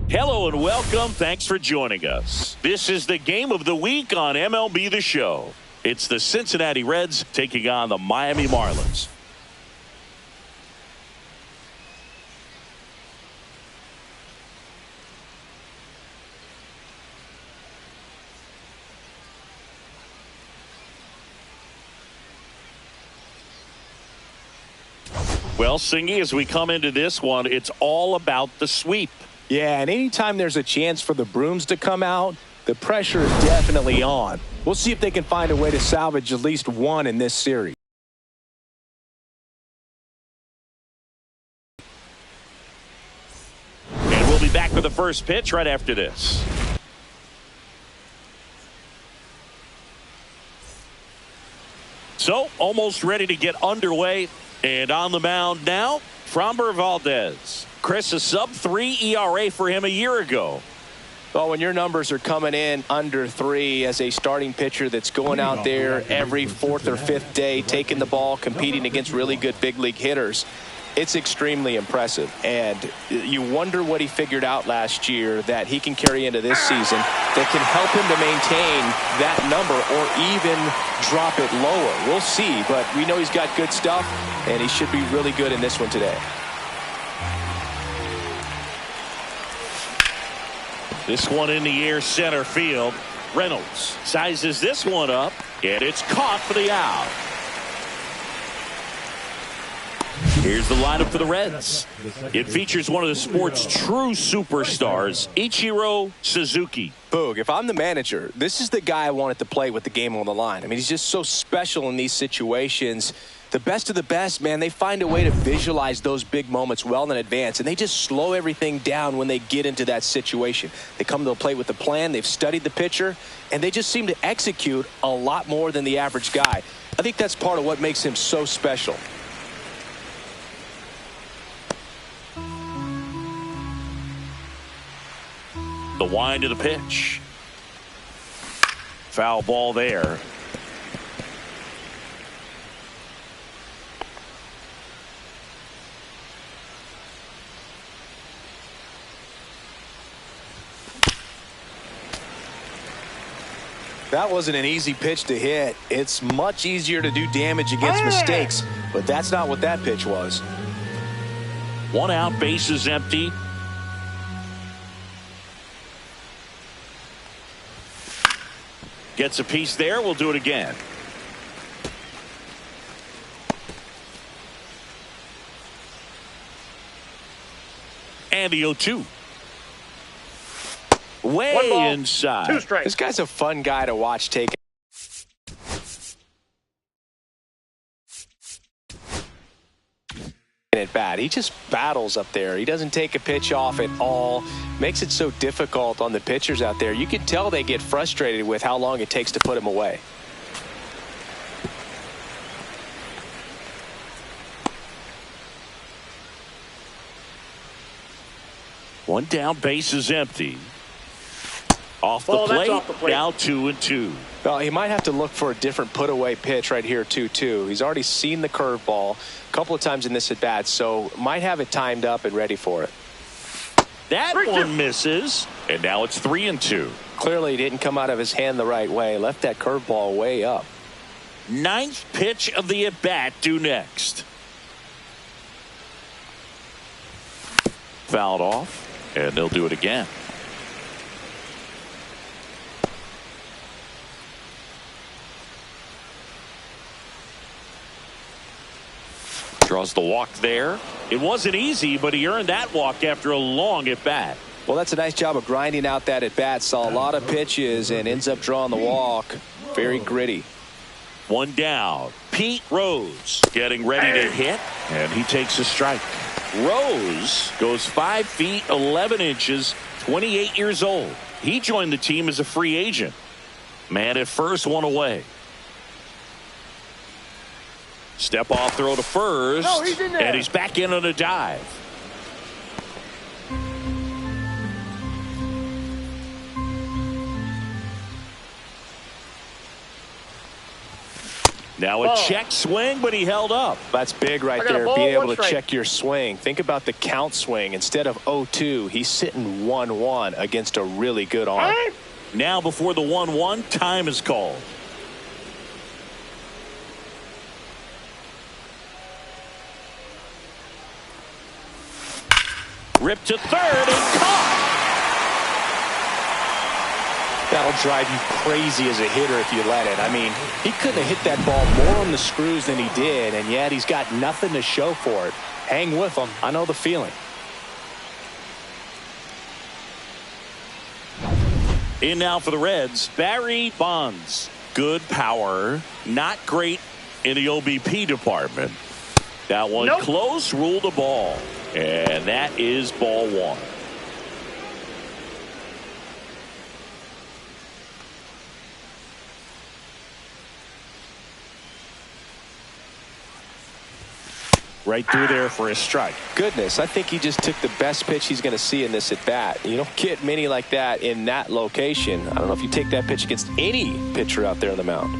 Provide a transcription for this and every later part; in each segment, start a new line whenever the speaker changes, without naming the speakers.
Hello and welcome. Thanks for joining us. This is the game of the week on MLB The Show. It's the Cincinnati Reds taking on the Miami Marlins. Well, Singy, as we come into this one, it's all about the sweep.
Yeah, and anytime there's a chance for the brooms to come out, the pressure is definitely on. We'll see if they can find a way to salvage at least one in this series.
And we'll be back with the first pitch right after this. So, almost ready to get underway. And on the mound now, Framber Valdez. Chris, a sub-3 ERA for him a year ago.
Well, when your numbers are coming in under 3 as a starting pitcher that's going out there every 4th or 5th day, taking the ball, competing against really good big league hitters, it's extremely impressive. And you wonder what he figured out last year that he can carry into this season that can help him to maintain that number or even drop it lower. We'll see, but we know he's got good stuff, and he should be really good in this one today.
This one in the air, center field. Reynolds sizes this one up, and it's caught for the out. Here's the lineup for the Reds. It features one of the sport's true superstars, Ichiro Suzuki.
Boog, if I'm the manager, this is the guy I wanted to play with the game on the line. I mean, he's just so special in these situations. The best of the best, man, they find a way to visualize those big moments well in advance, and they just slow everything down when they get into that situation. They come to the plate with a plan, they've studied the pitcher, and they just seem to execute a lot more than the average guy. I think that's part of what makes him so special.
The wind of the pitch. Foul ball there.
That wasn't an easy pitch to hit. It's much easier to do damage against mistakes, but that's not what that pitch was.
1 out, bases empty. Gets a piece there. We'll do it again. And the 0-2. Way inside.
2 strikes.
This guy's a fun guy to watch take it bad. He just battles up there. He doesn't take a pitch off at all. Makes it so difficult on the pitchers out there. You can tell they get frustrated with how long it takes to put him away.
One down, base is empty. Off the plate, now 2-2.
Well, he might have to look for a different put-away pitch right here, 2-2. He's already seen the curveball a couple of times in this at-bat, so might have it timed up and ready for it.
That one misses, and now it's 3-2.
Clearly he didn't come out of his hand the right way. Left that curveball way up.
9th pitch of the at-bat due next. Fouled off, and they'll do it again. Draws the walk there. It wasn't easy, but he earned that walk after a long at-bat.
Well, that's a nice job of grinding out that at-bat. Saw a lot of pitches and ends up drawing the walk. Very gritty.
1 down. Pete Rose getting ready to hit, and he takes a strike. Rose goes 5 feet 11 inches, 28 years old. He joined the team as a free agent. Man at first, 1 away. Step off throw to first, and he's back in on a dive. Now a check swing, but he held up.
That's big right there, being able to check your swing. Think about the count swing. Instead of 0-2, he's sitting 1-1 against a really good arm.
Now before the 1-1, time is called. Ripped to third and caught.
That'll drive you crazy as a hitter if you let it. I mean, he couldn't have hit that ball more on the screws than he did, and yet he's got nothing to show for it. Hang with him. I know the feeling.
In now for the Reds, Barry Bonds. Good power, not great in the OBP department. That one close, ruled a ball. And that is ball one. Right through there for a strike.
Goodness, I think he just took the best pitch he's going to see in this at bat. You don't get many like that in that location. I don't know if you take that pitch against any pitcher out there on the mound.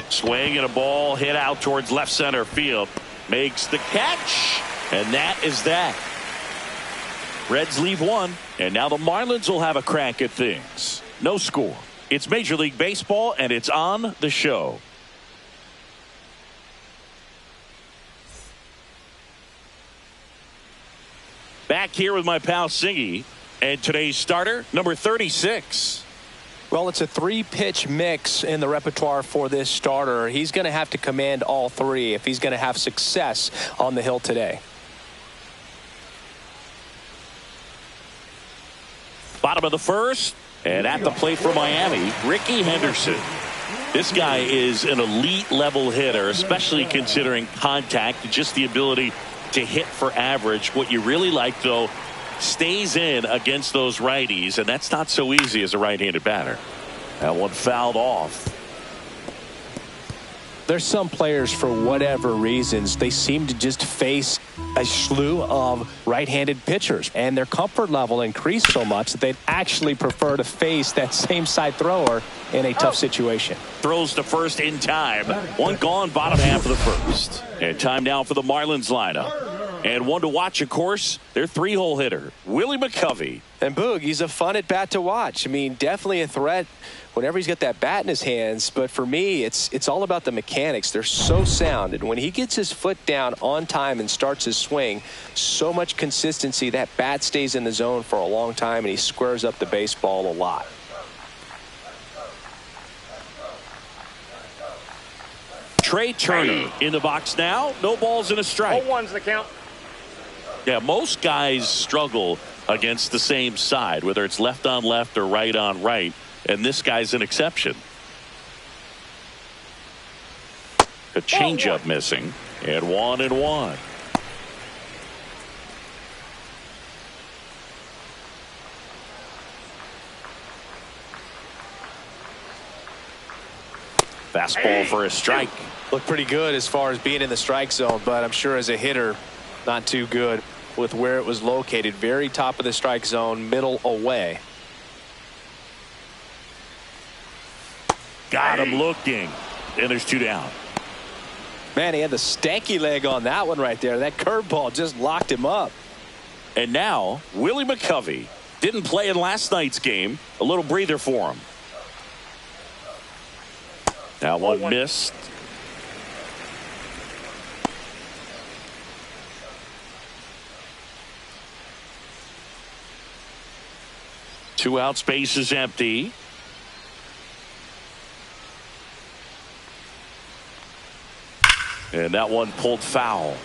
Swing and a ball hit out towards left center field. Makes the catch, and that is that. Reds leave one, and now the Marlins will have a crack at things. No score. It's Major League Baseball, and it's on the show. Back here with my pal Singy, and today's starter, number 36.
Well, it's a three-pitch mix in the repertoire for this starter. He's going to have to command all three if he's going to have success on the hill today.
Bottom of the first, and at the plate for Miami, Ricky Henderson. This guy is an elite level hitter, especially considering contact, just the ability to hit for average. What you really like, though, stays in against those righties, and that's not so easy as a right-handed batter. That one fouled off.
There's some players, for whatever reasons, they seem to just face a slew of right-handed pitchers, and their comfort level increased so much that they'd actually prefer to face that same side thrower in a tough situation.
Throws to first in time. One gone, bottom half of the first. And time now for the Marlins lineup. And one to watch, of course, their three-hole hitter, Willie McCovey.
And Boog, he's a fun at bat to watch. I mean, definitely a threat whenever he's got that bat in his hands. But for me, it's all about the mechanics. They're so sound. And when he gets his foot down on time and starts his swing, so much consistency, that bat stays in the zone for a long time, and he squares up the baseball a lot.
Trey Turner in the box now. No balls and a strike.
0-1's the count.
Yeah, most guys struggle against the same side, whether it's left on left or right on right, and this guy's an exception. A changeup missing, and 1-1. Fastball for a strike.
Looked pretty good as far as being in the strike zone, but I'm sure as a hitter, not too good with where it was located. Very top of the strike zone, middle away.
Got him looking. And there's two down.
Man, he had the stanky leg on that one right there. That curveball just locked him up.
And now, Willie McCovey didn't play in last night's game. A little breather for him. Now one missed. Two out, space is empty. And that one pulled foul.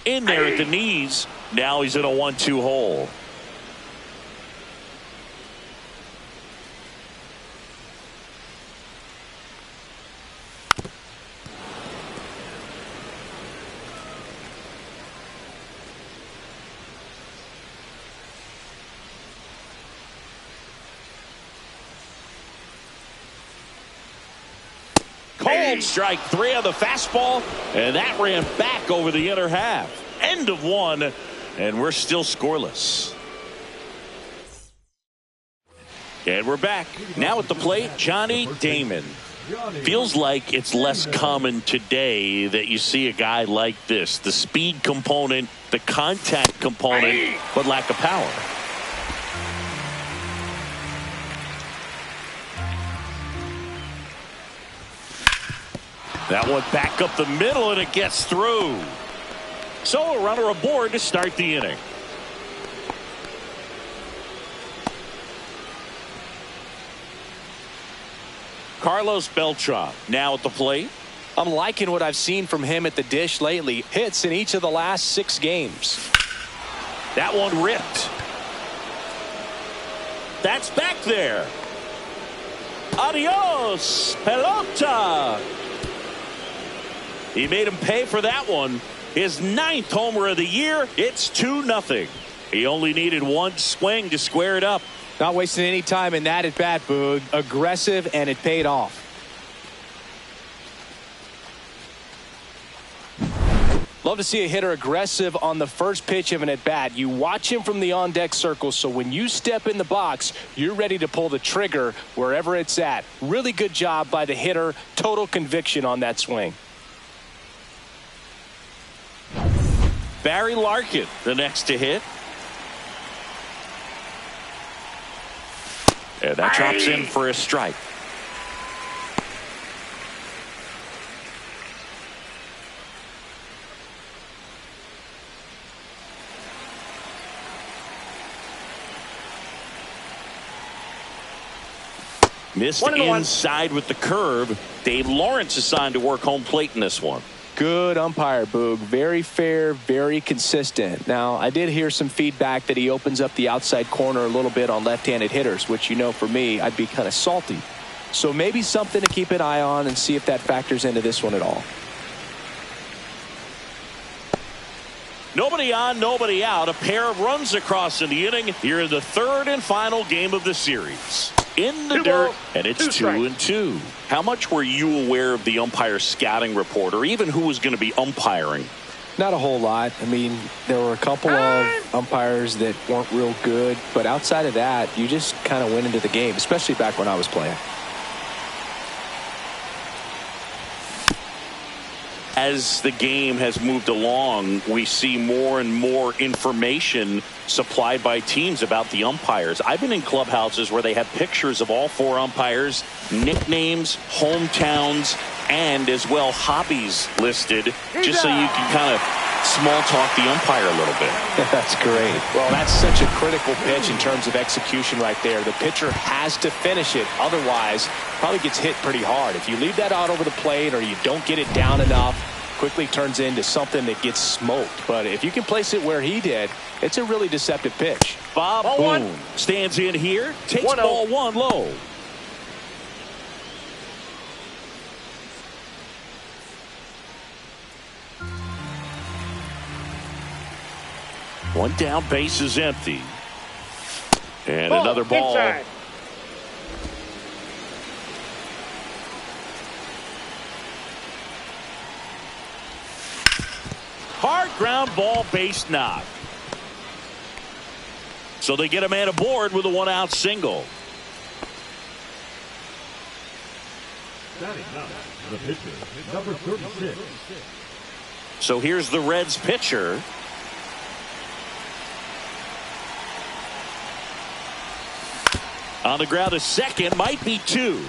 In there at the knees. Now he's in a 1-2 hole. Cold strike 3 on the fastball, and that ran back over the inner half. End of 1, and we're still scoreless. And we're back. Now at the plate, Johnny Damon. Feels like it's less common today that you see a guy like this. The speed component, the contact component, but lack of power. That one back up the middle, and it gets through. So a runner aboard to start the inning. Carlos Beltran now at the plate.
I'm liking what I've seen from him at the dish lately. Hits in each of the last 6 games.
That one ripped. That's back there. Adios, pelota. He made him pay for that one. His 9th homer of the year. It's 2-0. He only needed one swing to square it up.
Not wasting any time in that at bat, Boog. Aggressive, and it paid off. Love to see a hitter aggressive on the first pitch of an at bat. You watch him from the on deck circle, so when you step in the box, you're ready to pull the trigger wherever it's at. Really good job by the hitter. Total conviction on that swing.
Barry Larkin, the next to hit. And that drops in for a strike. Missed inside with the curve. Dave Lawrence assigned to work home plate in this one.
Good umpire, Boog. Very fair, very consistent. Now, I did hear some feedback that he opens up the outside corner a little bit on left-handed hitters, which, you know, for me, I'd be kind of salty. So maybe something to keep an eye on and see if that factors into this one at all.
Nobody on, nobody out. A pair of runs across in the inning here in the 3rd and final game of the series. In the dirt, and it's 2-2. How much were you aware of the umpire scouting report, or even who was going to be umpiring?
Not a whole lot. I mean, there were a couple of umpires that weren't real good, but outside of that, you just kind of went into the game, especially back when I was playing.
As the game has moved along, we see more and more information supplied by teams about the umpires. I've been in clubhouses where they have pictures of all 4 umpires, nicknames, hometowns, and as well hobbies listed, just so you can kind of small talk the umpire a little bit.
That's great. Well, that's such a critical pitch in terms of execution right there. The pitcher has to finish it. Otherwise, probably gets hit pretty hard. If you leave that out over the plate or you don't get it down enough, quickly turns into something that gets smoked. But if you can place it where he did, it's a really deceptive pitch.
Bob Boone stands in here, takes ball 1 low. One down, base is empty. And another ball.
Inside.
Hard ground ball, base knock. So they get a man aboard with a 1-out single.
The pitcher, number 36.
So here's the Reds pitcher. On the ground to second, might be 2.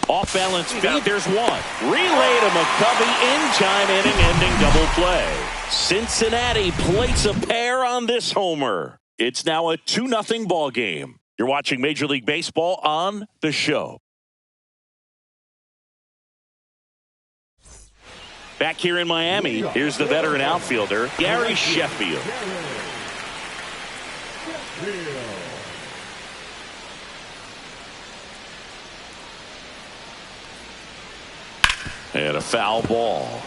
Off balance feed, there's 1. Relay to McCovey in time, inning-ending double play. Cincinnati plates a pair on this homer. It's now a 2-0 ball game. You're watching Major League Baseball on The Show. Back here in Miami, here's the veteran outfielder, Gary Sheffield. And a foul ball.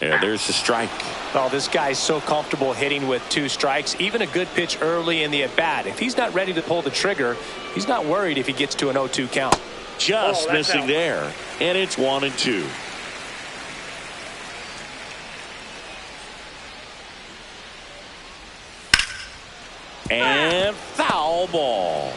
And there's the strike.
Oh, this guy's so comfortable hitting with 2 strikes. Even a good pitch early in the at-bat. If he's not ready to pull the trigger, he's not worried if he gets to an 0-2 count.
Just missing there. And it's 1-2. And foul ball.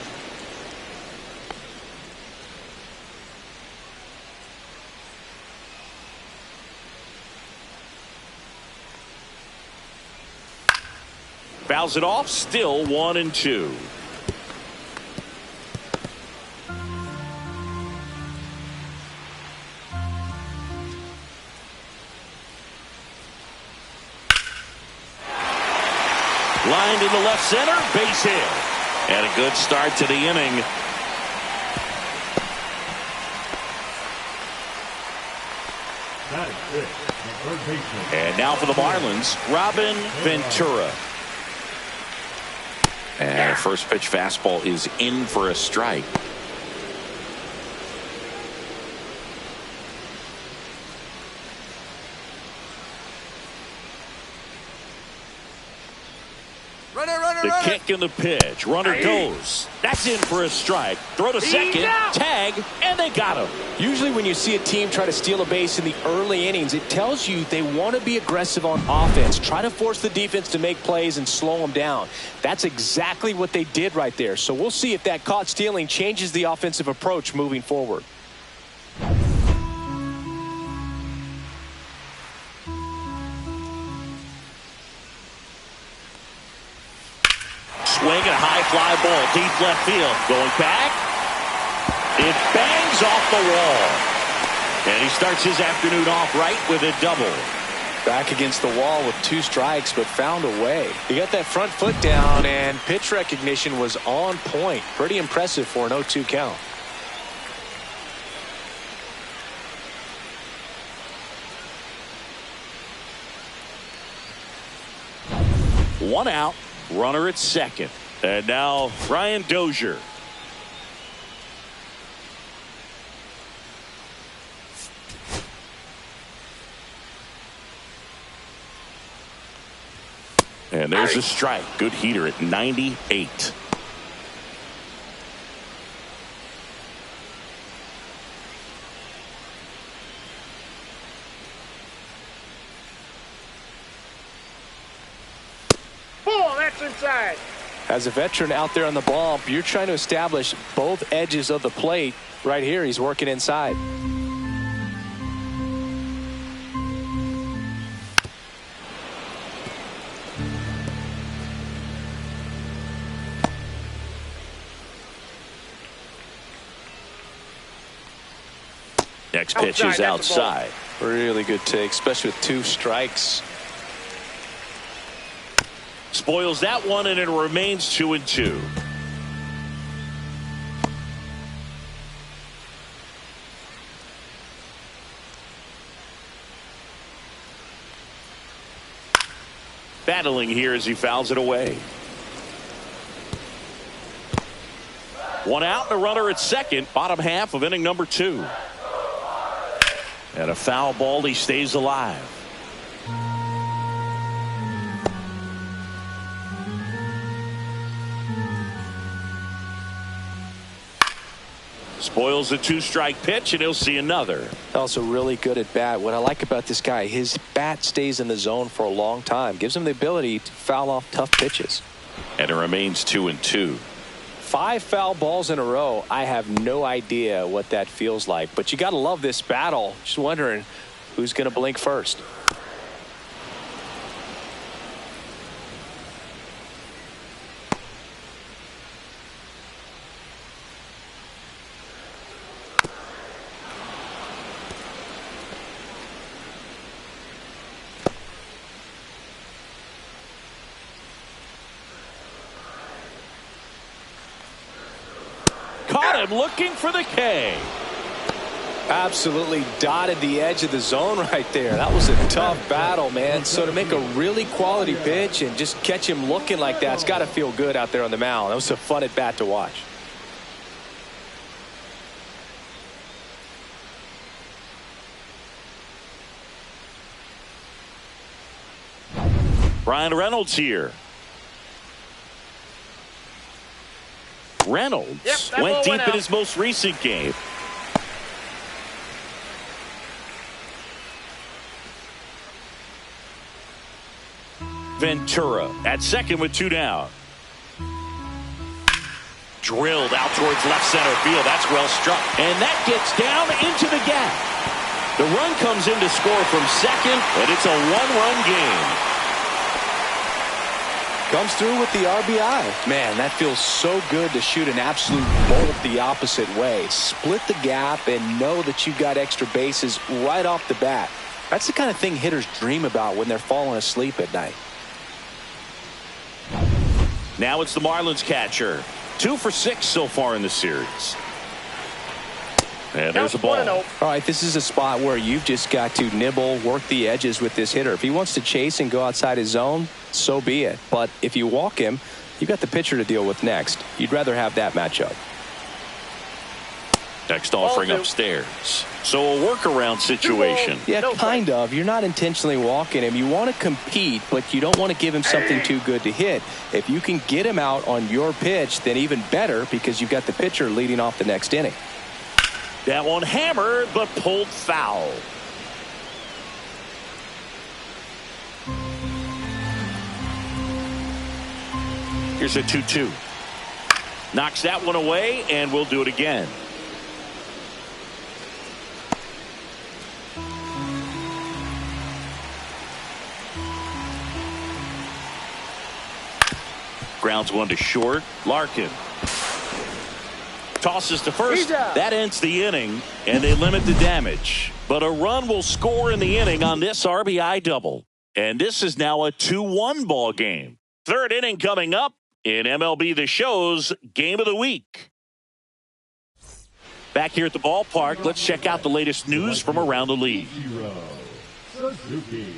Fouls it off, still 1-2. Lined in the left center, base hit. And a good start to the inning. And now for the Marlins, Robin Ventura. And first pitch fastball is in for a strike. The kick and the pitch. Runner goes. That's in for a strike. Throw to second. Tag. And they got him.
Usually when you see a team try to steal a base in the early innings, it tells you they want to be aggressive on offense. Try to force the defense to make plays and slow them down. That's exactly what they did right there. So we'll see if that caught stealing changes the offensive approach moving forward.
Swing and a high fly ball deep left field. Going back. It bangs off the wall. And he starts his afternoon off right with a double.
Back against the wall with 2 strikes, but found a way. He got that front foot down, and pitch recognition was on point. Pretty impressive for an 0-2 count.
One out. Runner at second. And now Brian Dozier. And there's a strike. Good heater at 98.
Inside.
As a veteran out there on the bump, you're trying to establish both edges of the plate. Right here, he's working inside.
Next pitch is outside.
Really good take, especially with 2 strikes.
Spoils that one, and it remains 2-2. Battling here as he fouls it away. 1 out and a runner at second. Bottom half of inning number 2. And a foul ball. He stays alive. Spoils a 2-strike pitch, and he'll see another.
Also really good at bat. What I like about this guy, his bat stays in the zone for a long time. Gives him the ability to foul off tough pitches.
And it remains 2-2.
5 foul balls in a row. I have no idea what that feels like. But you got to love this battle. Just wondering who's going to blink first.
Caught him looking for the K.
Absolutely dotted the edge of the zone right there. That was a tough battle, man. So to make a really quality pitch and just catch him looking like that, it's got to feel good out there on the mound. That was a fun at bat to watch.
Ryan Reynolds here. Reynolds went deep in his most recent game. Ventura at second with 2 down. Drilled out towards left center field. That's well struck. And that gets down into the gap. The run comes in to score from second, and it's a 1-run game.
Comes through with the RBI. Man, that feels so good to shoot an absolute bolt the opposite way. Split the gap and know that you've got extra bases right off the bat. That's the kind of thing hitters dream about when they're falling asleep at night.
Now it's the Marlins catcher. 2 for 6 so far in the series. And there's a ball.
All right, this is a spot where you've just got to nibble, work the edges with this hitter. If he wants to chase and go outside his zone, so be it. But if you walk him, you've got the pitcher to deal with next. You'd rather have that matchup.
Next offering upstairs. So a workaround situation.
Yeah, kind of. You're not intentionally walking him. You want to compete, but you don't want to give him something too good to hit. If you can get him out on your pitch, then even better, because you've got the pitcher leading off the next inning.
That one hammered, but pulled foul. Here's a 2-2. Knocks that one away, and we'll do it again. Grounds one to short. Larkin tosses to first. That ends the inning, and they limit the damage. But a run will score in the inning on this RBI double. And this is now a 2-1 ball game. Third inning coming up in MLB The Show's Game of the Week. Back here at the ballpark, let's check out the latest news from around the league.
Suzuki.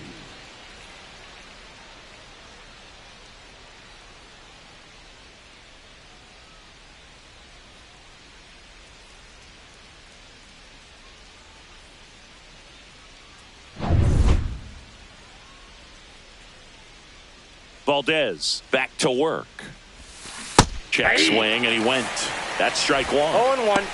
Valdez back to work. Check swing, and he went. That's strike one.
0-1.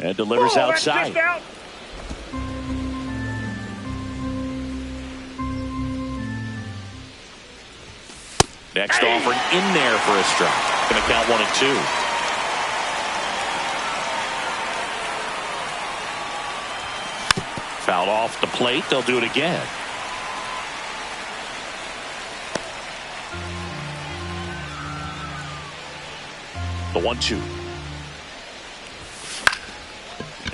And delivers outside.
Out.
Next offering in there for a strike. Going to count 1-2. Fouled off the plate. They'll do it again. The 1-2.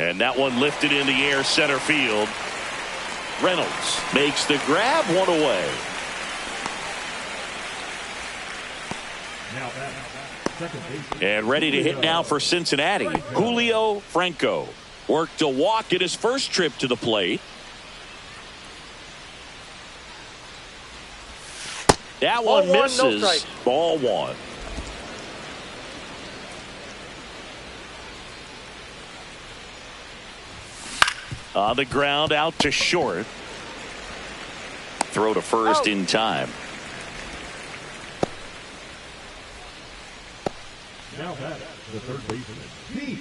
And that one lifted in the air center field. Reynolds makes the grab, one away. And ready to hit now for Cincinnati. Julio Franco worked a walk in his first trip to the plate. That one misses. No, ball one. On the ground, out to short. Throw to first in time.
Now back the third baseman, Pete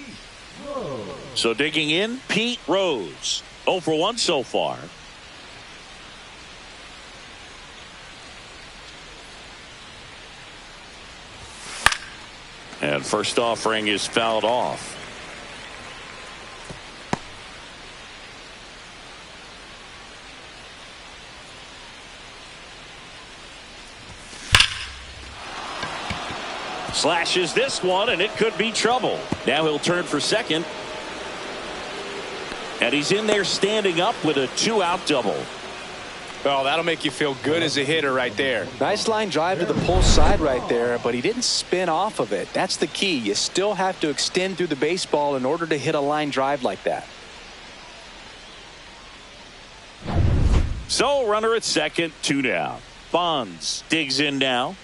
Rose.
So digging in, Pete Rose. 0 for 1 so far. And first offering is fouled off. Slashes this one, and it could be trouble. Now he'll turn for second. And he's in there standing up with a 2-out double.
Well, that'll make you feel good as a hitter right there. Nice line drive to the pull side right there, but he didn't spin off of it. That's the key. You still have to extend through the baseball in order to hit a line drive like that.
So runner at second, 2 down. Bonds digs in now.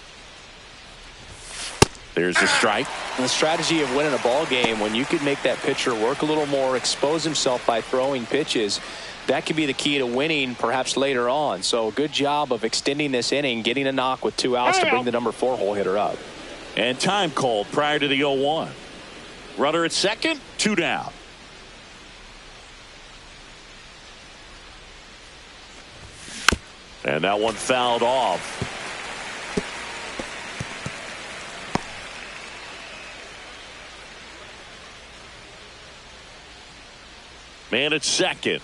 There's a strike.
The strategy of winning a ball game, when you could make that pitcher work a little more, expose himself by throwing pitches, that could be the key to winning perhaps later on. So good job of extending this inning, getting a knock with 2 outs to bring the number 4 hole hitter up.
And time called prior to the 0-1. Runner at second, 2 down. And that one fouled off. Man at second.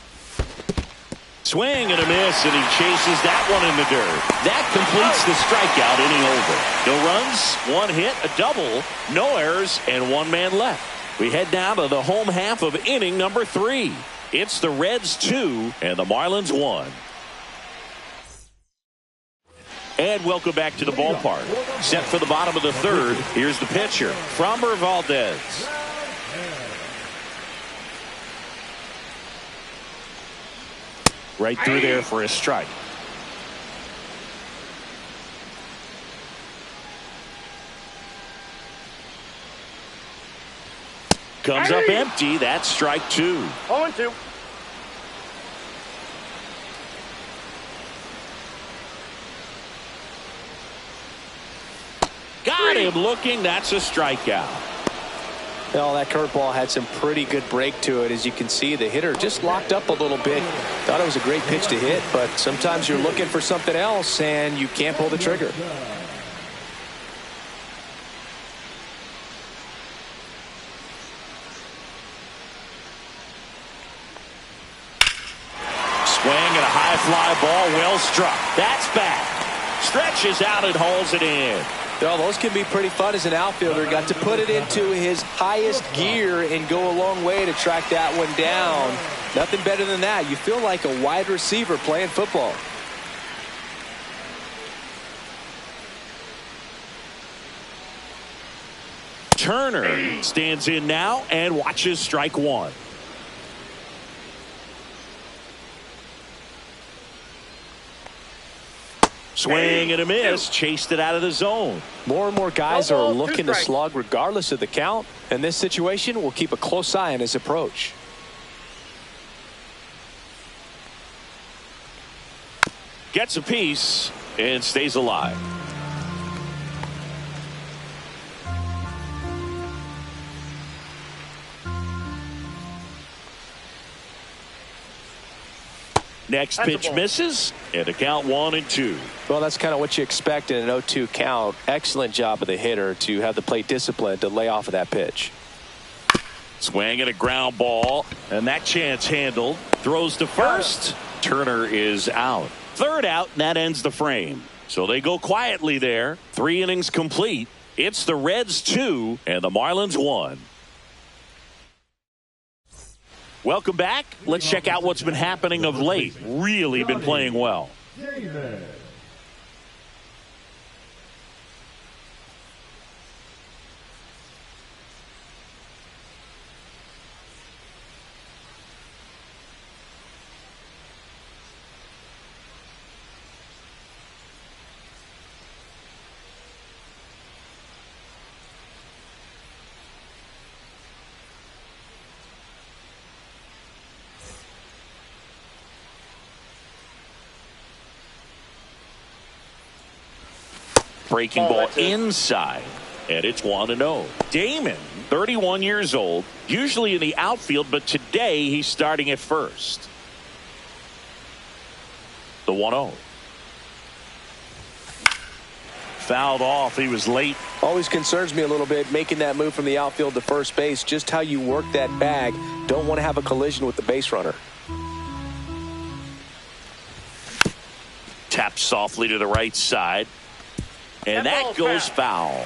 Swing and a miss, and he chases that one in the dirt. That completes the strikeout, inning over. No runs, 1 hit, a double, no errors, and 1 man left. We head down to the home half of inning number 3. It's the Reds 2 and the Marlins 1. And welcome back to the ballpark. Set for the bottom of the 3rd. Here's the pitcher, Framber Valdez. Right through there for a strike. Comes up empty. That's strike 2.
0-2.
Got him looking. That's a strikeout.
Well, that curveball had some pretty good break to it. As you can see, the hitter just locked up a little bit. Thought it was a great pitch to hit, but sometimes you're looking for something else and you can't pull the trigger.
Swing and a high fly ball, well struck. That's back. Stretches out and hauls it in.
Well, those can be pretty fun as an outfielder. Got to put it into his highest gear and go a long way to track that one down. Nothing better than that. You feel like a wide receiver playing football.
Turner stands in now and watches strike 1. Swing and a miss. Chased it out of the zone.
More and more guys are looking to slug regardless of the count. In this situation, we'll keep a close eye on his approach.
Gets a piece and stays alive. Next pitch misses, and a count 1-2.
Well, that's kind of what you expect in an 0-2 count. Excellent job of the hitter to have the plate discipline to lay off of that pitch.
Swing and a ground ball, and that chance handled. Throws to first. Turner is out. 3rd out, and that ends the frame. So they go quietly there. 3 innings complete. It's the Reds 2 and the Marlins 1. Welcome back. Let's check out what's been happening of late. Really been playing well. Breaking ball inside, and it's 1-0. Damon, 31 years old, usually in the outfield, but today he's starting at first. The 1-0. Fouled off. He was late.
Always concerns me a little bit making that move from the outfield to first base. Just how you work that bag. Don't want to have a collision with the base runner.
Tapped softly to the right side. And that goes foul.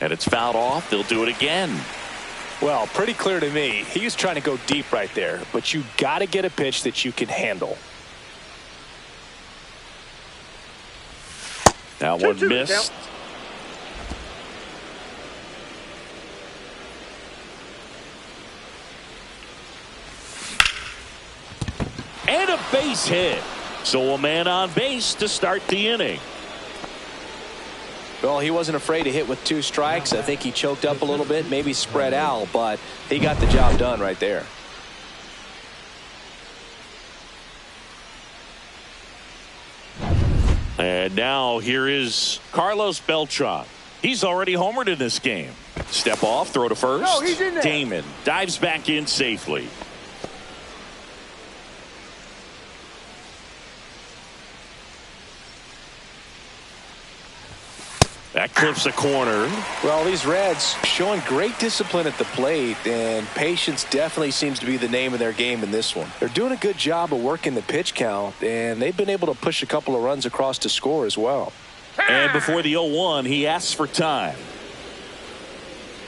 And it's fouled off. They'll do it again.
Well, pretty clear to me. He was trying to go deep right there, but you got to get a pitch that you can handle.
Now one missed. base hit. So a man on base to start the inning.
Well, he wasn't afraid to hit with 2 strikes. I think he choked up a little bit, maybe spread out, but he got the job done right there.
And now here is Carlos Beltran. He's already homered in this game. Step off, throw to first.
No, he's in there.
Damon dives back in safely. That clips a corner.
Well, these Reds showing great discipline at the plate, and patience definitely seems to be the name of their game in this one. They're doing a good job of working the pitch count, and they've been able to push a couple of runs across to score as well.
And before the 0-1, he asks for time.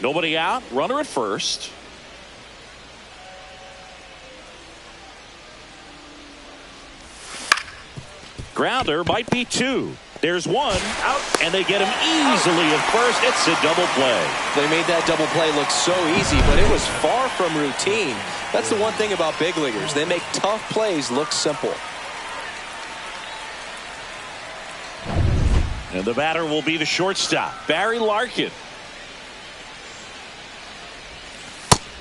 Nobody out, runner at first. Grounder might be 2. There's 1 out, and they get him easily at first. It's a double play.
They made that double play look so easy, but it was far from routine. That's the one thing about big leaguers. They make tough plays look simple.
And the batter will be the shortstop, Barry Larkin.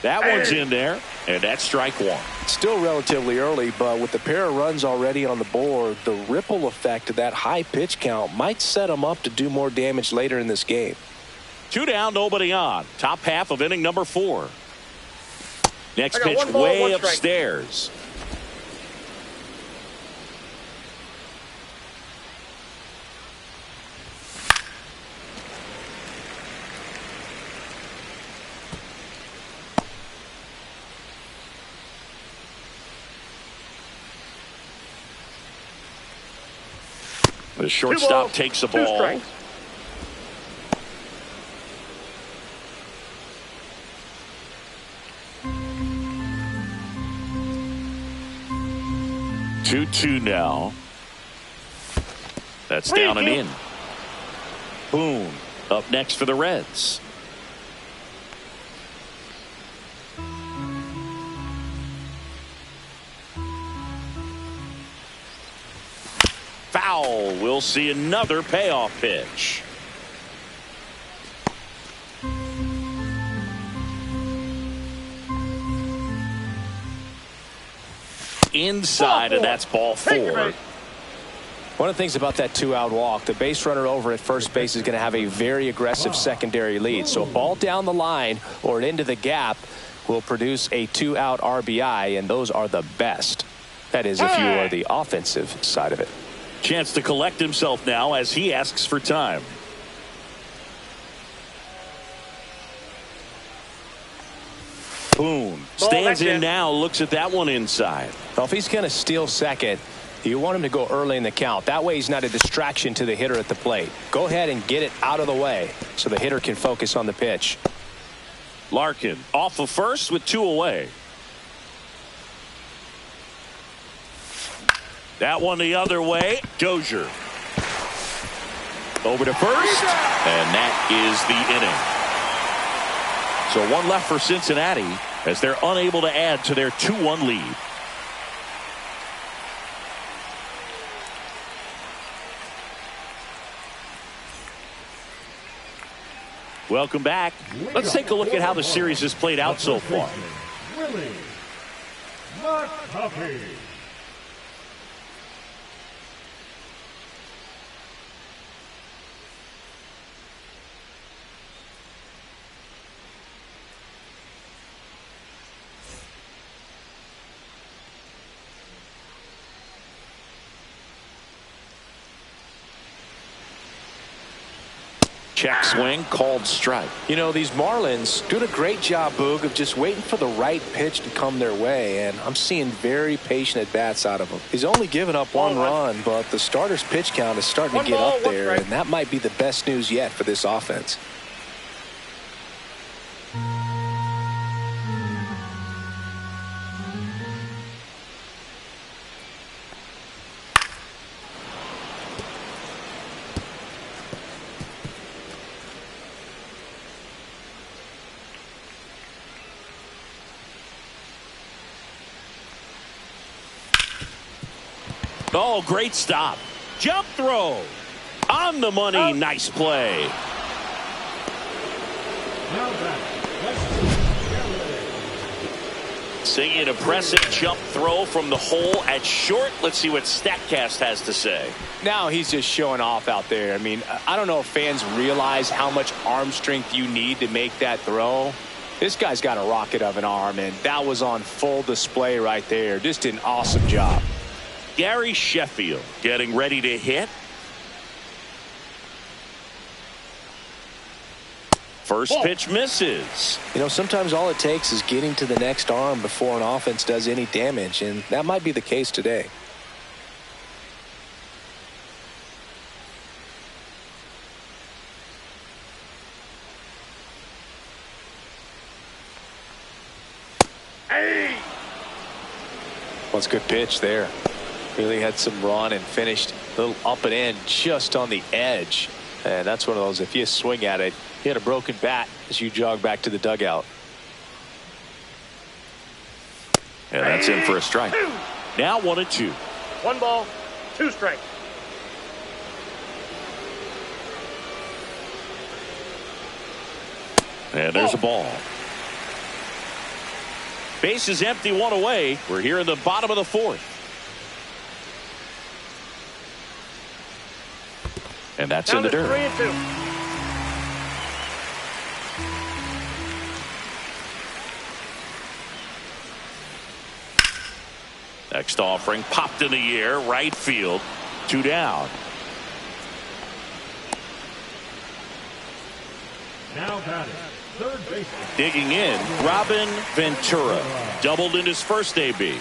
That one's in there, and that's strike 1.
Still relatively early, but with the pair of runs already on the board, the ripple effect of that high pitch count might set them up to do more damage later in this game.
2 down, nobody on. Top half of inning number 4. Next pitch
1 ball,
way
1 strike.
upstairs. The shortstop takes the
2
ball.
strikes.
Two now. That's down and in. Boone up next for the Reds. Foul. We'll see another payoff pitch. Inside, and that's ball 4.
One of the things about that 2-out walk, the base runner over at first base is going to have a very aggressive secondary lead. So a ball down the line or into the gap will produce a 2-out RBI, and those are the best. That is, if you are the offensive side of it.
Chance to collect himself now as he asks for time. Boone stands in now, looks at that one inside.
Well, if he's going to steal second, you want him to go early in the count. That way he's not a distraction to the hitter at the plate. Go ahead and get it out of the way so the hitter can focus on the pitch.
Larkin off of first with 2 away. That one the other way. Dozier over to first, and that is the inning. So 1 left for Cincinnati as they're unable to add to their 2-1 lead. Welcome back. Let's take a look at how the series has played out so far.
Willie McCuffey.
Check swing, called strike.
You know, these Marlins doing a great job, Boog, of just waiting for the right pitch to come their way, and I'm seeing very patient at-bats out of him. He's only given up 1 run, but the starter's pitch count is starting to get up there, and that might be the best news yet for this offense.
Oh, great stop. Jump throw. On the money. Nice play.
Now back.
Seeing an impressive jump throw from the hole at short. Let's see what StatCast has to say.
Now he's just showing off out there. I mean, I don't know if fans realize how much arm strength you need to make that throw. This guy's got a rocket of an arm, and that was on full display right there. Just an awesome job.
Gary Sheffield getting ready to hit. First pitch misses.
You know, sometimes all it takes is getting to the next arm before an offense does any damage, and that might be the case today.
Hey!
Well, it's a good pitch there. Really had some run and finished a little up and in just on the edge. And that's one of those, if you swing at it, you had a broken bat as you jog back to the dugout.
And that's in for a strike. Now 1-2.
1 ball, 2 strikes.
And there's a ball. Base is empty, 1 away. We're here in the bottom of the 4th. And that's
Down
in the
to
dirt.
3-2.
Next offering popped in the air, right field. 2 down.
Now batting. Third baseman.
Digging in, Robin Ventura. Doubled in his first AB.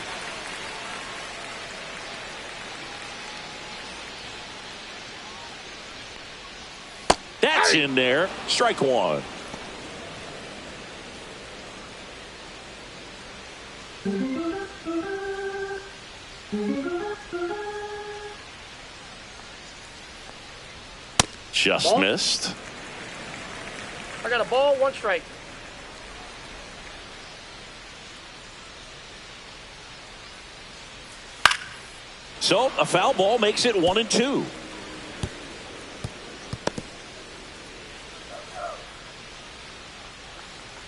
That's in there. Strike 1. Just
Ball?
missed.
I got a ball, 1 strike.
So a foul ball makes it 1-2.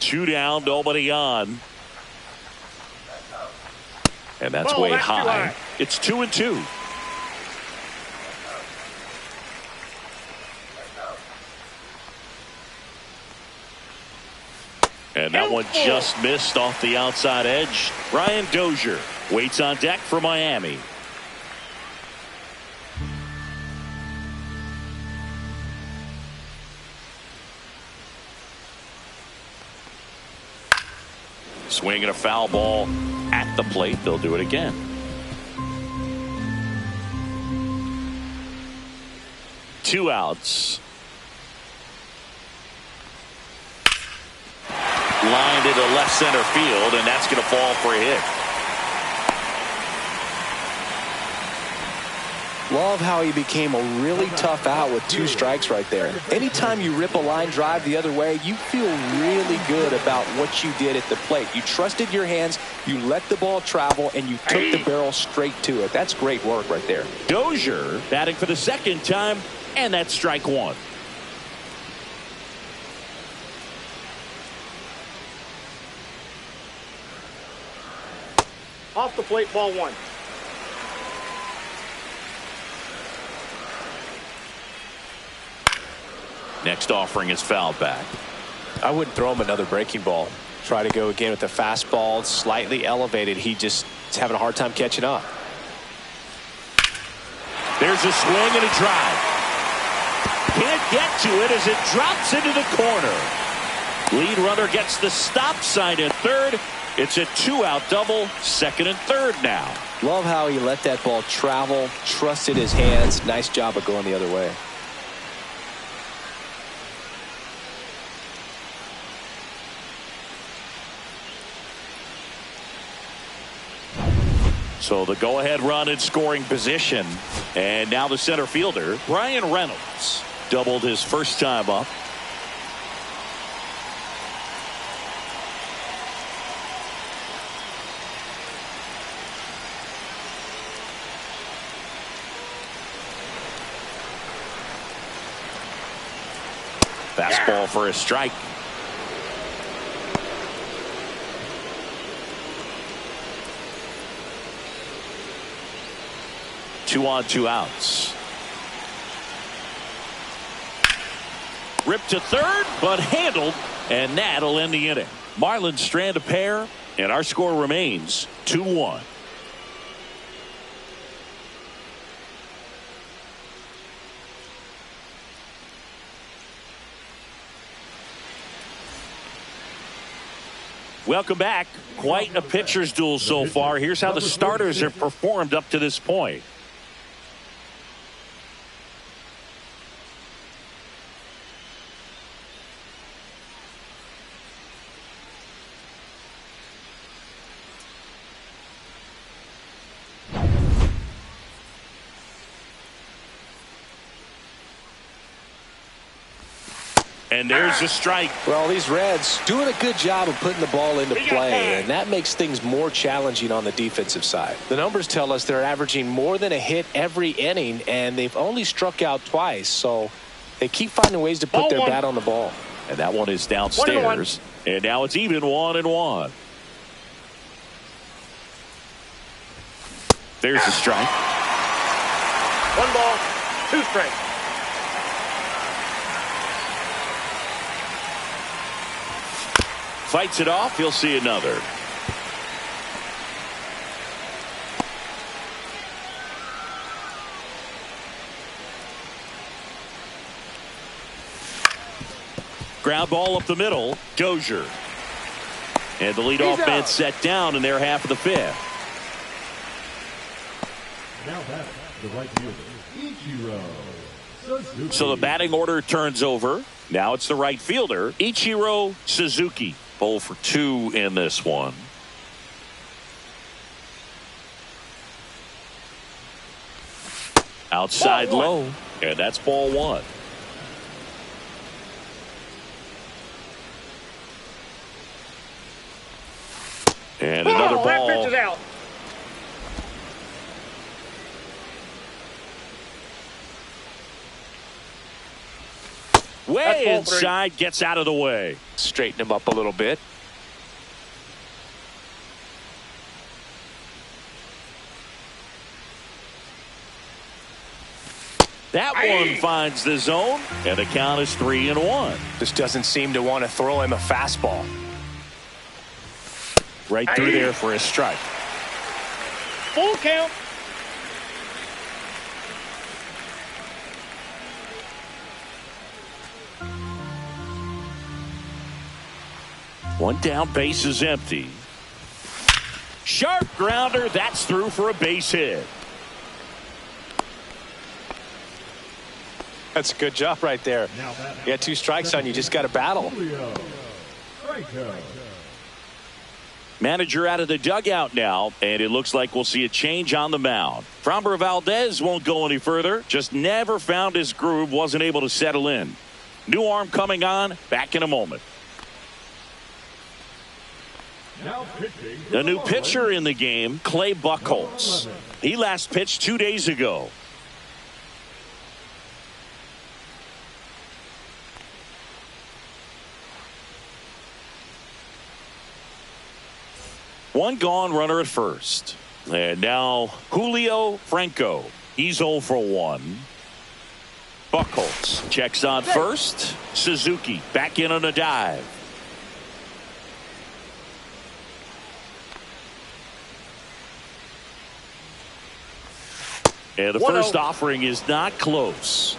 Two down, nobody on. And that's
Ball,
way
that's too
high.
high.
It's 2-2. And that one just missed off the outside edge. Ryan Dozier waits on deck for Miami. Swinging a foul ball at the plate. They'll do it again. Two outs. Lined into left center field, and that's going to fall for a hit.
Love how he became a really tough out with 2 strikes right there. Anytime you rip a line drive the other way, you feel really good about what you did at the plate. You trusted your hands, you let the ball travel, and you took the barrel straight to it. That's great work right there.
Dozier batting for the second time, and that's strike 1.
Off the plate, ball 1.
Next offering is fouled back.
I wouldn't throw him another breaking ball. Try to go again with the fastball, slightly elevated. He just is having a hard time catching up.
There's a swing and a drive. Can't get to it as it drops into the corner. Lead runner gets the stop sign at third. It's a 2-out double, second and third now.
Love how he let that ball travel, trusted his hands. Nice job of going the other way.
So the go-ahead run in scoring position. And now the center fielder, Brian Reynolds, doubled his first time up. Fastball for a strike. Two on, two outs. Ripped to third, but handled, and that'll end the inning. Marlins strand a pair, and our score remains 2-1. Welcome back. Quite a pitcher's duel so far. Here's how the starters have performed up to this point. And there's a strike.
Well, these Reds doing a good job of putting the ball into play, and that makes things more challenging on the defensive side. The numbers tell us they're averaging more than a hit every inning, and they've only struck out twice, so they keep finding ways to put their bat on the ball.
And that one is downstairs. And now it's even 1-1. There's a strike.
1 ball, 2 strikes.
Fights it off. He'll see another. Ground ball up the middle. Dozier. And the leadoff man set down in their half of the fifth.
Now that's the right fielder, Ichiro.
So the batting order turns over. Now it's the right fielder, Ichiro Suzuki. 0 for 2 in this one. Outside low, and that's ball 1. And another ball.
That pitch is out.
Way inside, gets out of the way.
Straighten him up a little bit.
That one finds the zone, and the count is 3-1.
Just doesn't seem to want to throw him a fastball.
Right through there for a strike.
Full count.
One down, base is empty. Sharp grounder, that's through for a base hit.
That's a good job right there. You got 2 strikes on you, just got to battle.
Manager out of the dugout now, and it looks like we'll see a change on the mound. Framber Valdez won't go any further. Just never found his groove, wasn't able to settle in. New arm coming on, back in a moment. The new pitcher in the game, Clay Buchholz. He last pitched 2 days ago. One gone, runner at first. And now Julio Franco. He's 0 for 1. Buchholz checks on first. Suzuki back in on a dive. And the first offering is not close.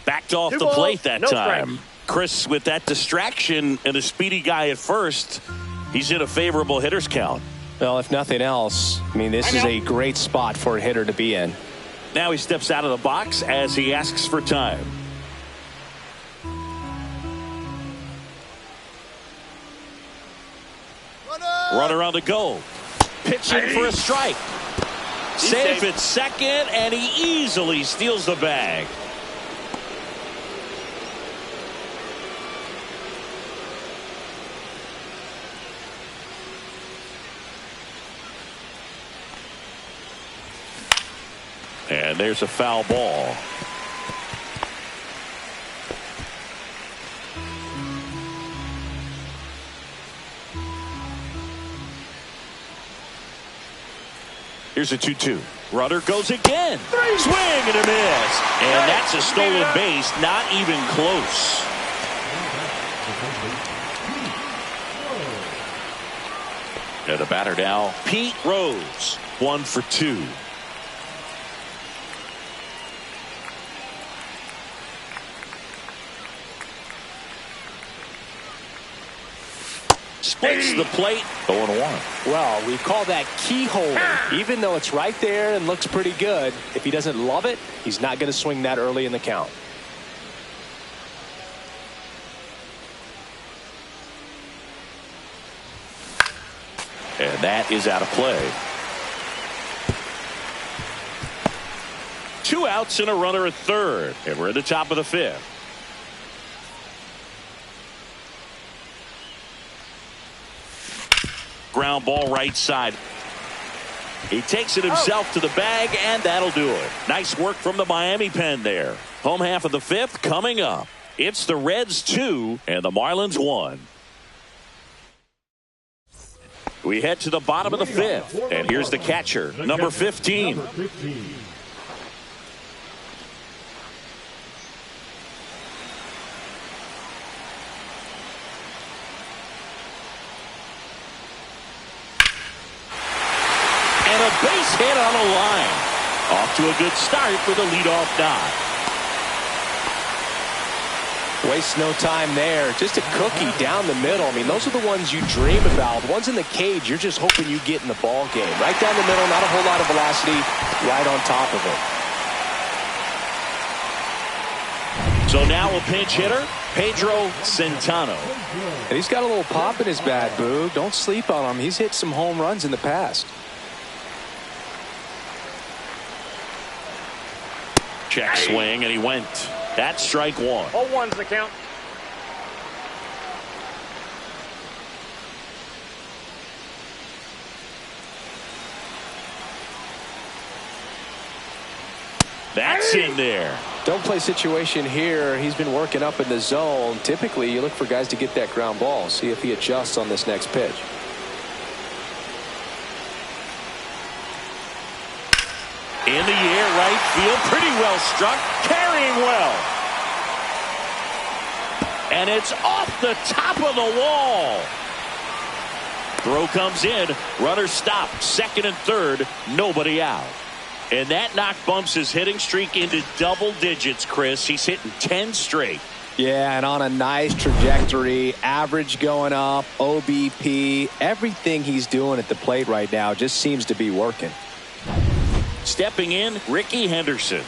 Backed off the plate that time. Chris, with that distraction and a speedy guy at first, he's in a favorable hitter's count.
Well, if nothing else, I mean, this is a great spot for a hitter to be in.
Now he steps out of the box as he asks for time. Runner on the go. Pitching for a strike. Safe at second, and he easily steals the bag. And there's a foul ball. Here's a 2-2. Runner goes again. Swing and a miss. And that's a stolen base, not even close. And the batter now, Pete Rose. 1 for 2. Splits the plate, 0-1.
Well, we call that keyhole. Even though it's right there and looks pretty good, if he doesn't love it, he's not going to swing that early in the count.
And that is out of play. 2 outs and a runner at third. And we're at the top of the 5th. Ground ball right side. He takes it himself to the bag, and that'll do it. Nice work from the Miami pen there. Home half of the 5th coming up. It's the Reds 2 and the Marlins 1. We head to the bottom of the 5th, and here's the catcher, number 15. And a base hit on a line. Off to a good start with a leadoff knock.
Waste no time there. Just a cookie down the middle. I mean, those are the ones you dream about. The ones in the cage, you're just hoping you get in the ball game. Right down the middle, not a whole lot of velocity, right on top of it.
So now a pinch hitter, Pedro Centeno.
And he's got a little pop in his bat, Boog. Don't sleep on him. He's hit some home runs in the past.
Check swing, and he went. That's strike 1.
0-1's the count.
That's in there.
Don't play situation here. He's been working up in the zone. Typically, you look for guys to get that ground ball. See if he adjusts on this next pitch.
In the air, right field, pretty well struck, carrying well. And it's off the top of the wall. Throw comes in, runner stopped, second and third, nobody out. And that knock bumps his hitting streak into double digits, Chris. He's hitting 10 straight.
Yeah, and on a nice trajectory, average going up, OBP, everything he's doing at the plate right now just seems to be working.
Stepping in, Ricky Henderson.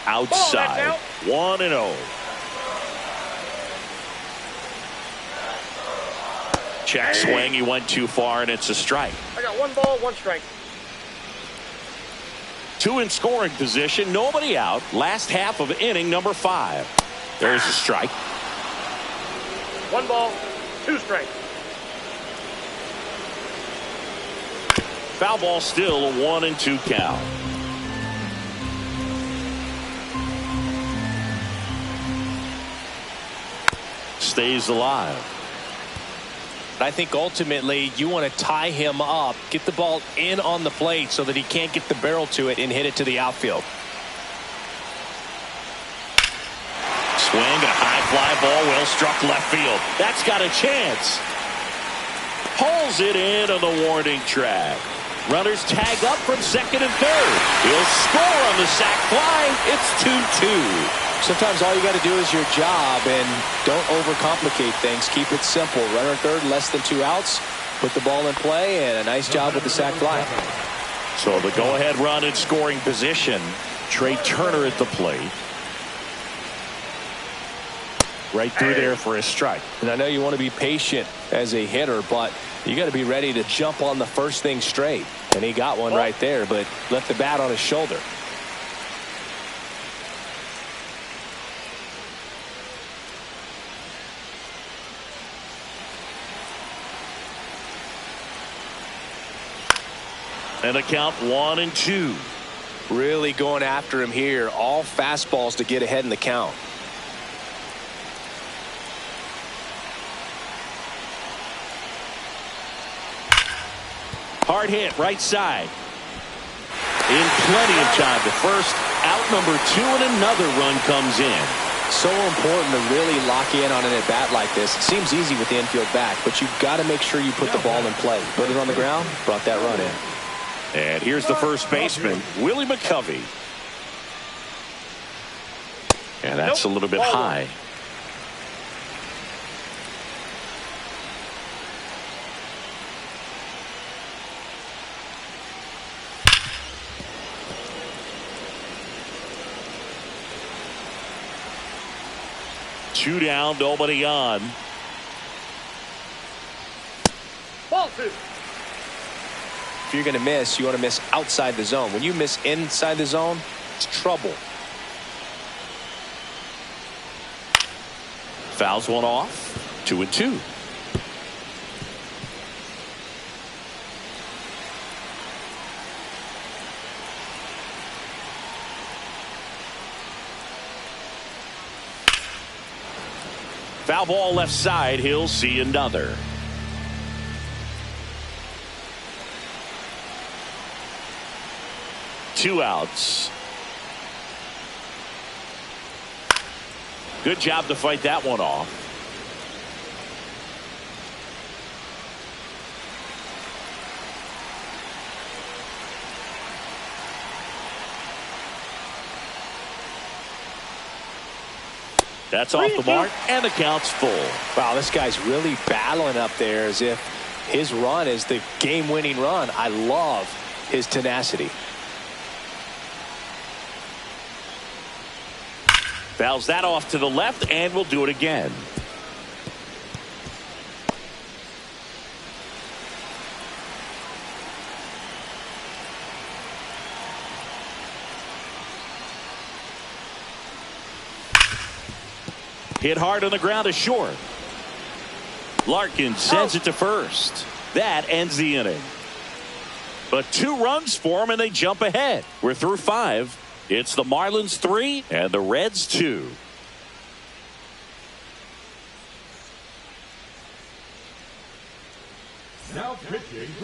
Outside, 1-0. Check swing, he went too far, and it's a strike.
I got 1 ball, 1 strike.
2 in scoring position, nobody out. Last half of inning number 5. There's a strike.
1 ball, 2 strikes.
Foul ball still, a 1-2 count. Stays alive.
I think ultimately you want to tie him up, get the ball in on the plate so that he can't get the barrel to it and hit it to the outfield.
Swing and a high fly ball, well struck left field. That's got a chance. Pulls it in on the warning track. Runners tag up from second and third. He'll score on the sac fly. It's 2-2.
Sometimes all you got to do is your job and don't overcomplicate things. Keep it simple. Runner third, less than 2 outs. Put the ball in play, and a nice job with the sac fly.
So the go-ahead run in scoring position. Trey Turner at the plate. right through there for a strike.
And I know you want to be patient as a hitter, but you got to be ready to jump on the first thing straight. And he got one right there, but left the bat on his shoulder.
And a count 1-2.
Really going after him here. All fastballs to get ahead in the count.
Hard hit right side. In plenty of time to first. Out number 2 and another run comes in.
So important to really lock in on an at bat like this. It seems easy with the infield back, but you've got to make sure you put the ball in play. Put it on the ground, brought that run in.
And here's the first baseman, Willie McCovey. And that's a little bit high. Two down, nobody on.
Ball 2.
If you're going to miss, you want to miss outside the zone. When you miss inside the zone, it's trouble.
Fouls one off. 2-2. Foul ball left side. He'll see another. Two outs. Good job to fight that one off. That's off the mark, and the count's full.
Wow, this guy's really battling up there as if his run is the game-winning run. I love his tenacity.
Fouls that off to the left, and we'll do it again. Hit hard on the ground to short. Larkin sends it to first. That ends the inning. But 2 runs for them, and they jump ahead. We're through 5. It's the Marlins 3 and the Reds 2.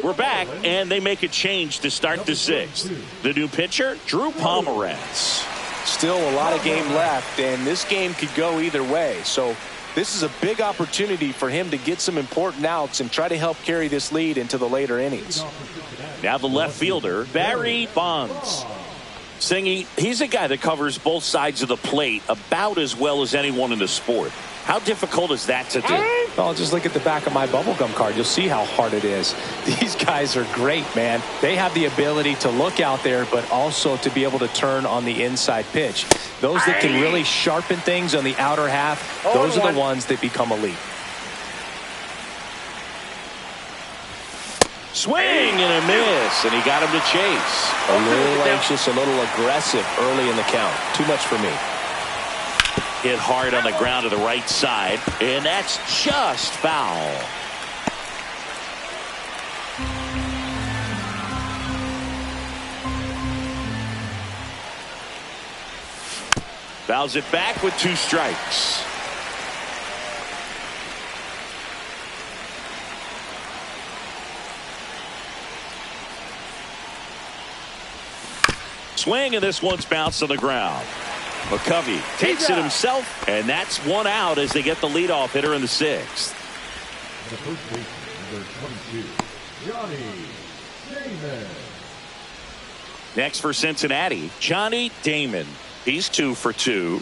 We're back, and they make a change to start the 6th. The new pitcher, Drew Pomeranz.
Still a lot of game left, and this game could go either way. So this is a big opportunity for him to get some important outs and try to help carry this lead into the later innings.
Now the left fielder, Barry Bonds. Singy, he's a guy that covers both sides of the plate about as well as anyone in the sport. How difficult is that to do?
Well, just look at the back of my bubblegum card. You'll see how hard it is. These guys are great, man. They have the ability to look out there, but also to be able to turn on the inside pitch. Those that can really sharpen things on the outer half, those are the ones that become elite.
Swing and a miss, and he got him to chase.
A little anxious, a little aggressive early in the count. Too much for me.
Hit hard on the ground to the right side, and that's just foul. Fouls it back with 2 strikes. Swing, and this one's bounced on the ground. McCovey takes it himself, and that's 1 out as they get the leadoff hitter in the 6th.
The first baseman, number 22, Johnny Damon.
Next for Cincinnati, Johnny Damon. He's 2 for 2.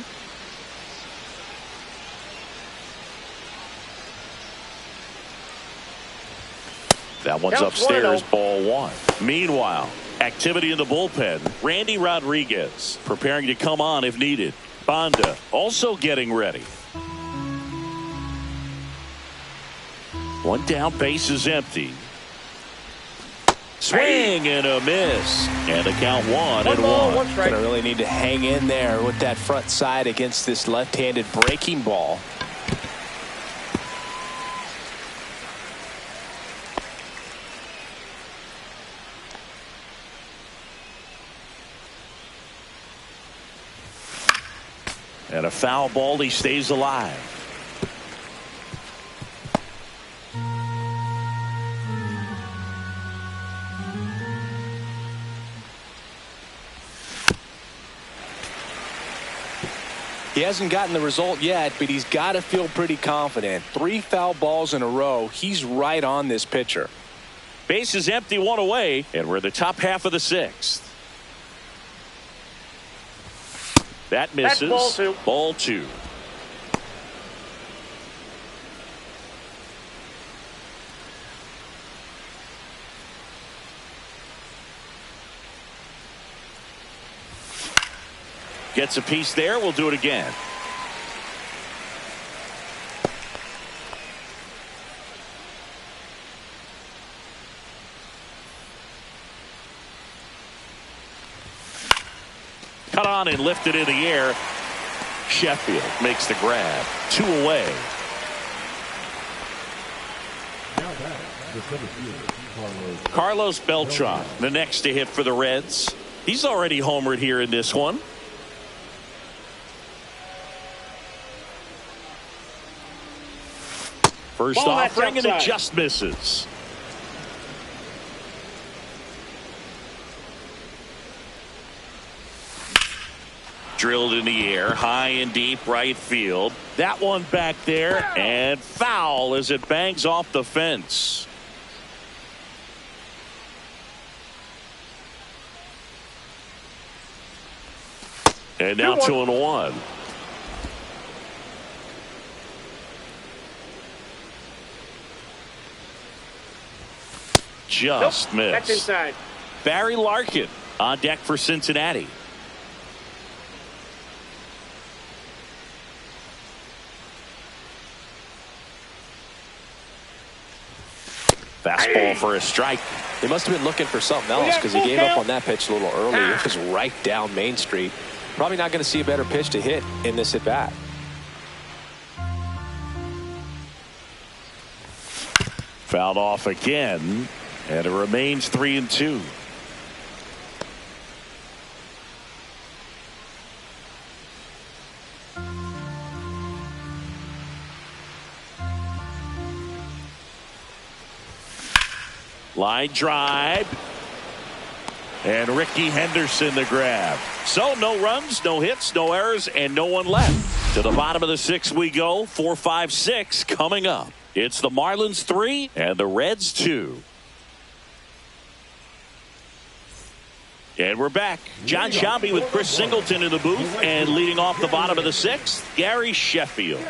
That one's upstairs, ball 1. Meanwhile, activity in the bullpen. Randy Rodriguez preparing to come on if needed. Banda also getting ready. One down, base is empty. Swing and a miss. And the count 1-1.
Gonna really need to hang in there with that front side against this left-handed breaking ball.
And a foul ball, he stays alive.
He hasn't gotten the result yet, but he's got to feel pretty confident. 3 foul balls in a row. He's right on this pitcher.
Base is empty, 1 away, and we're in the top half of the 6th. That misses.
That's
ball 2. Gets a piece there. We'll do it again. Cut on and lifted in the air. Sheffield makes the grab. 2 away. Carlos Beltran, the next to hit for the Reds. He's already homered here in this one. First offering, and it just misses. Drilled in the air, high and deep right field. That one back there, and foul as it bangs off the fence. And now 2-1. Just missed.
That's inside.
Barry Larkin on deck for Cincinnati. Fastball for a strike.
He must have been looking for something else because he gave up on that pitch a little early. It was right down Main Street. Probably not going to see a better pitch to hit in this at bat.
Fouled off again, and it remains 3-2. Line drive. And Ricky Henderson the grab. So no runs, no hits, no errors, and no one left. To the bottom of the 6th we go. 4, 5, 6 coming up. It's the Marlins 3 and the Reds 2. And we're back. John Sciambi with Chris Singleton in the booth, and leading off the bottom of the 6th, Gary Sheffield.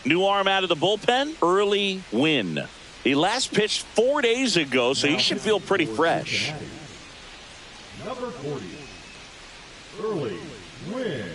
New arm out of the bullpen, early win. He last pitched 4 days ago, so he should feel pretty fresh.
Number 40, early win.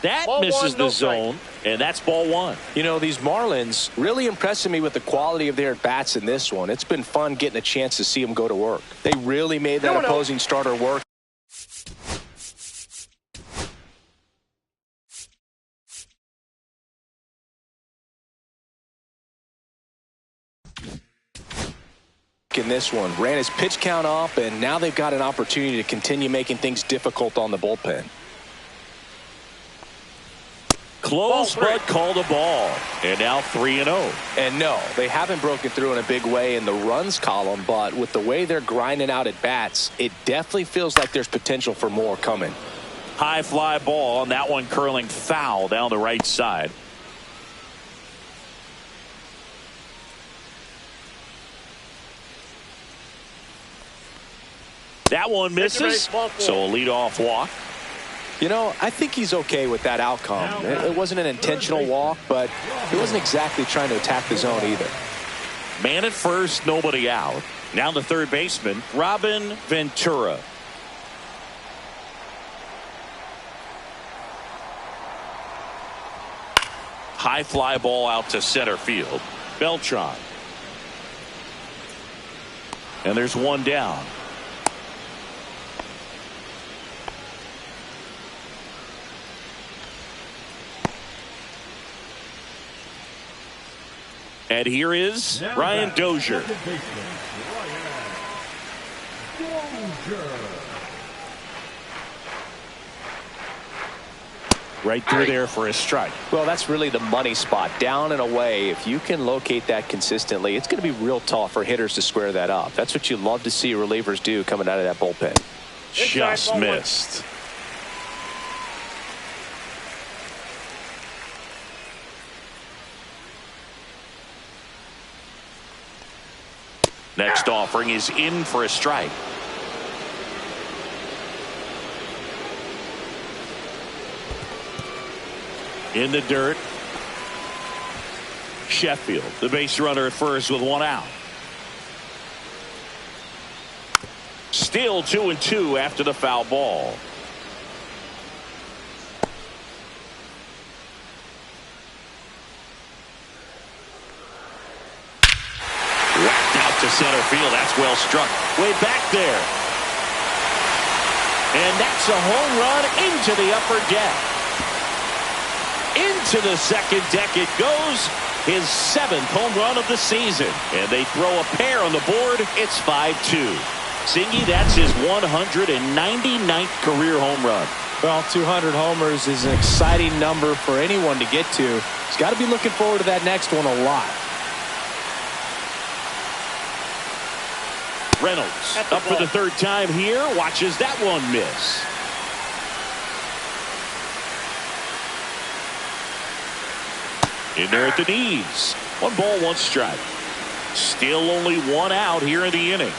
That
Ball
misses
one,
the
no
zone, and that's ball one.
You know, these Marlins really impressing me with the quality of their at-bats in this one. It's been fun getting a chance to see them go to work. They really made that opposing starter work. In this one, ran his pitch count up, and now they've got an opportunity to continue making things difficult on the bullpen.
Close, but called a ball. And now 3-0.
And no, they haven't broken through in a big way in the runs column, but with the way they're grinding out at bats, it definitely feels like there's potential for more coming.
High fly ball, and that one curling foul down the right side. That one misses, so a leadoff walk.
You know, I think he's okay with that outcome. It wasn't an intentional walk, but he wasn't exactly trying to attack the zone either.
Man at first, nobody out. Now the third baseman, Robin Ventura. High fly ball out to center field. Beltran. And there's one down. And here is Ryan Dozier. Right through there for a strike.
Well, that's really the money spot. Down and away. If you can locate that consistently, it's going to be real tough for hitters to square that up. That's what you love to see relievers do coming out of that bullpen.
Just missed. Next offering is in for a strike. In the dirt. Sheffield, the base runner at first with one out. Still 2-2 after the foul ball. To center field. That's well struck. Way back there. And that's a home run into the upper deck. Into the second deck it goes. His 7th home run of the season. And they throw a pair on the board. It's 5-2. Singy, that's his 199th career home run.
Well, 200 homers is an exciting number for anyone to get to. He's got to be looking forward to that next one a lot.
Reynolds up for the third time here. Watches that one miss. In there at the knees. 1 ball, 1 strike. Still only 1 out here in the inning.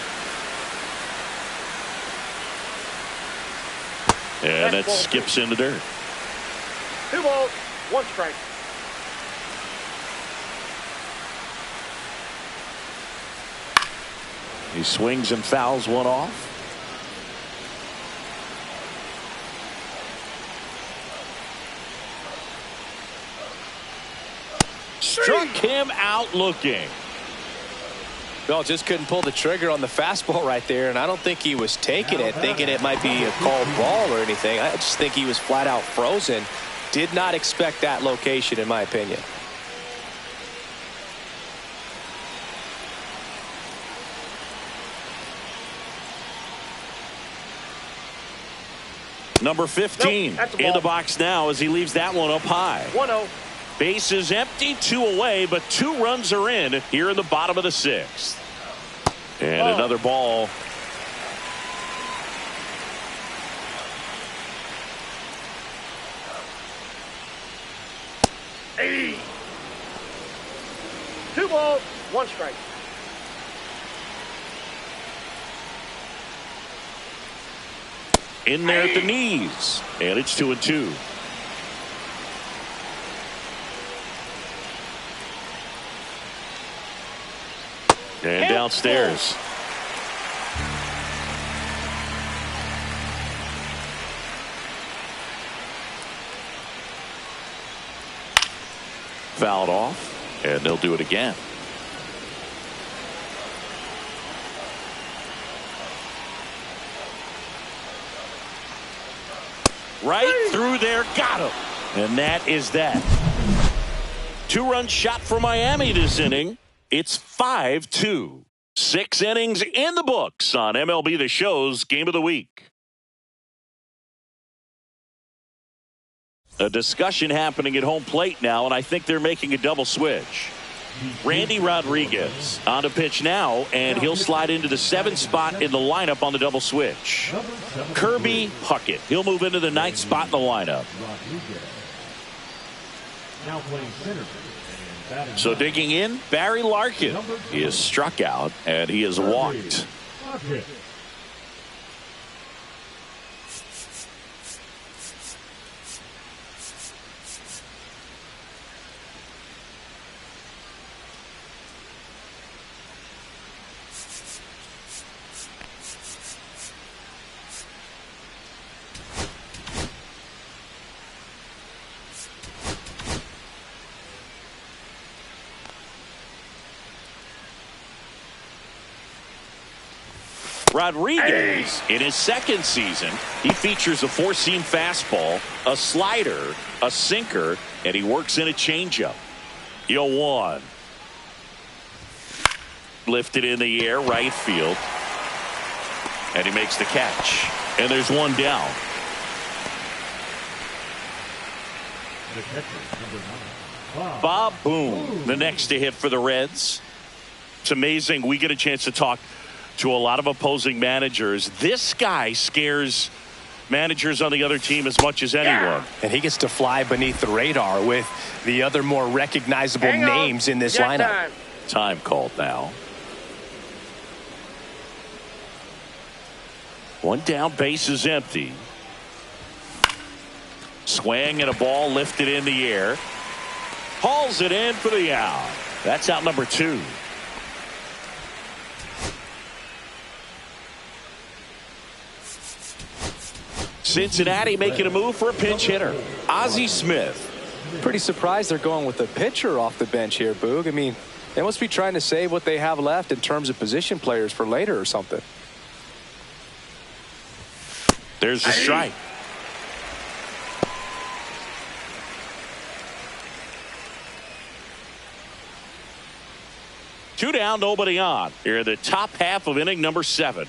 And that skips in the dirt.
2 balls, 1 strike.
He swings and fouls one off. Struck him out looking.
Well, just couldn't pull the trigger on the fastball right there, and I don't think he was taking it, thinking it might be a called ball or anything. I just think he was flat out frozen. Did not expect that location, in my opinion.
Number 15 in the box now as he leaves that one up high.
1-0.
Base is empty, 2 away, but 2 runs are in here in the bottom of the 6th. And another ball.
Hey. 2 balls, 1 strike.
In there at the knees. And it's 2-2. And downstairs. Fouled off, and they'll do it again. Right through there, got him. And that is that. 2-run shot for Miami this inning. It's 5-2. 6 innings in the books on MLB The Show's Game of the Week. A discussion happening at home plate now, and I think they're making a double switch. Randy Rodriguez on to pitch now, and he'll slide into the 7th spot in the lineup on the double switch. Kirby Puckett, he'll move into the 9th spot in the lineup.
Now playing center.
So digging in, Barry Larkin. He is struck out, and he is walked. Rodriguez, in his 2nd season, he features a 4-seam fastball, a slider, a sinker, and he works in a changeup. 0-1. Lifted in the air, right field. And he makes the catch. And there's one down. Bob Boone, the next to hit for the Reds. It's amazing. We get a chance to talk to a lot of opposing managers. This guy scares managers on the other team as much as anyone.
And he gets to fly beneath the radar with the other more recognizable names in this lineup.
Time called now. 1 down, base is empty. Swing and a ball lifted in the air. Hauls it in for the out. That's out number 2. Cincinnati making a move for a pinch hitter. Ozzie Smith.
Pretty surprised they're going with a pitcher off the bench here, Boog. I mean, they must be trying to save what they have left in terms of position players for later or something.
There's the strike. Two down, nobody on. Here in the top half of inning number 7.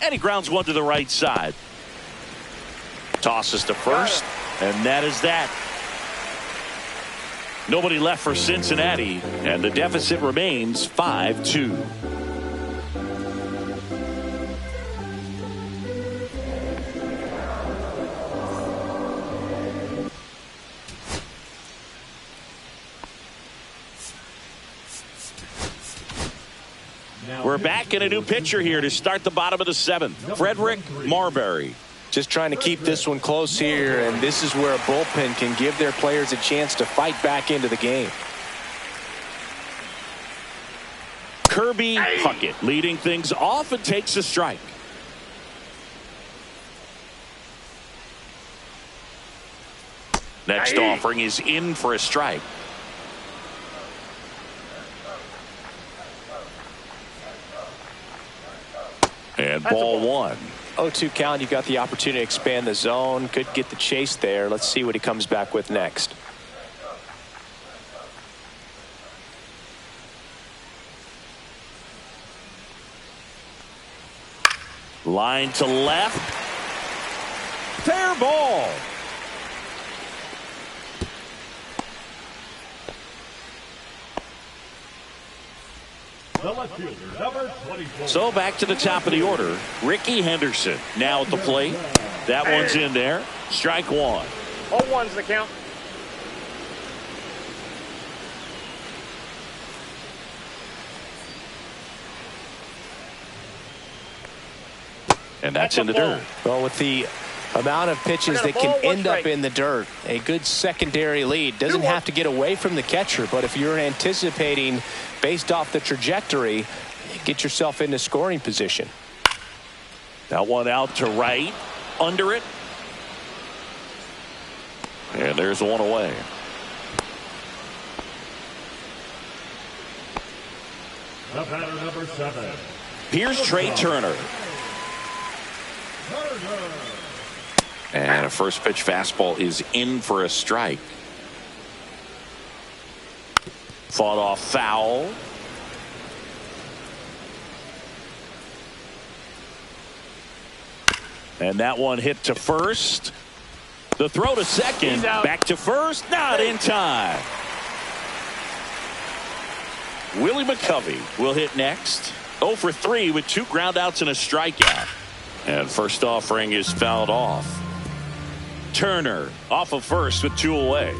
And he grounds one to the right side. Tosses to first, and that is that. Nobody left for Cincinnati, and the deficit remains 5-2. We're back in a new pitcher here to start the bottom of the 7th. Frederick Marbury.
Just trying to keep this one close here, and this is where a bullpen can give their players a chance to fight back into the game.
Kirby Puckett leading things off and takes a strike. Next offering is in for a strike. And ball 1.
0-2 count. You've got the opportunity to expand the zone. Could get the chase there. Let's see what he comes back with next.
Line to left. Fair ball. So back to the top of the order. Ricky Henderson now at the plate. That one's in there. Strike one.
All ones the count.
And that's in the dirt.
Well, with the amount of pitches that can end up in the dirt, a good secondary lead. Doesn't have to get away from the catcher, but if you're anticipating based off the trajectory, get yourself into scoring position.
That one out to right, under it. And there's one away.
The batter, number 7.
Here's Trey Turner. And a first pitch fastball is in for a strike. Fought off foul. And that one hit to first. The throw to second. Back to first. Not in time. Willie McCovey will hit next. 0 for 3 with 2 groundouts and a strikeout. And first offering is fouled off. Turner off of first with 2 away.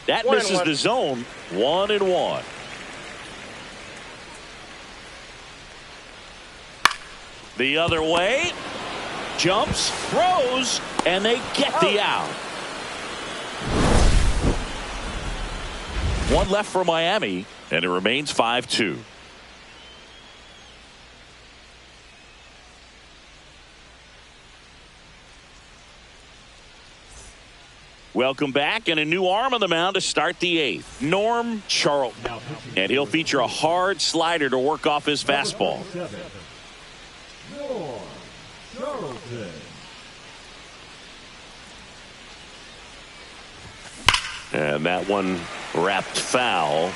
That misses the zone. 1-1. The other way. Jumps, throws, and they get the out. One left for Miami, and it remains 5-2. Welcome back, and a new arm on the mound to start the 8th. Norm Charlton. And he'll feature a hard slider to work off his fastball.
Norm Charlton.
And that one wrapped foul.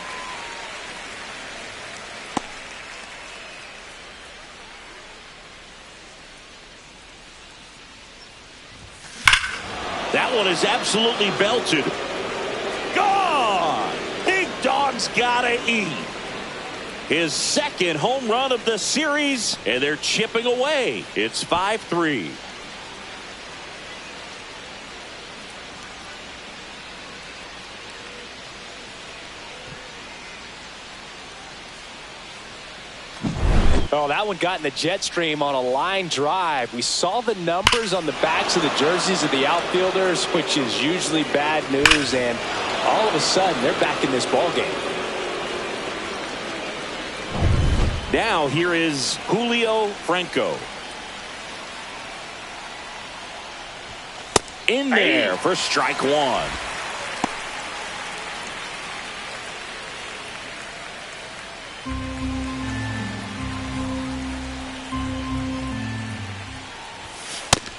That one is absolutely belted. Gone! Big Dog's gotta eat. His second home run of the series, and they're chipping away. It's 5-3.
Oh, that one got in the jet stream on a line drive. We saw the numbers on the backs of the jerseys of the outfielders, which is usually bad news, and all of a sudden they're back in this ball game.
Now here is Julio Franco. In there for strike one.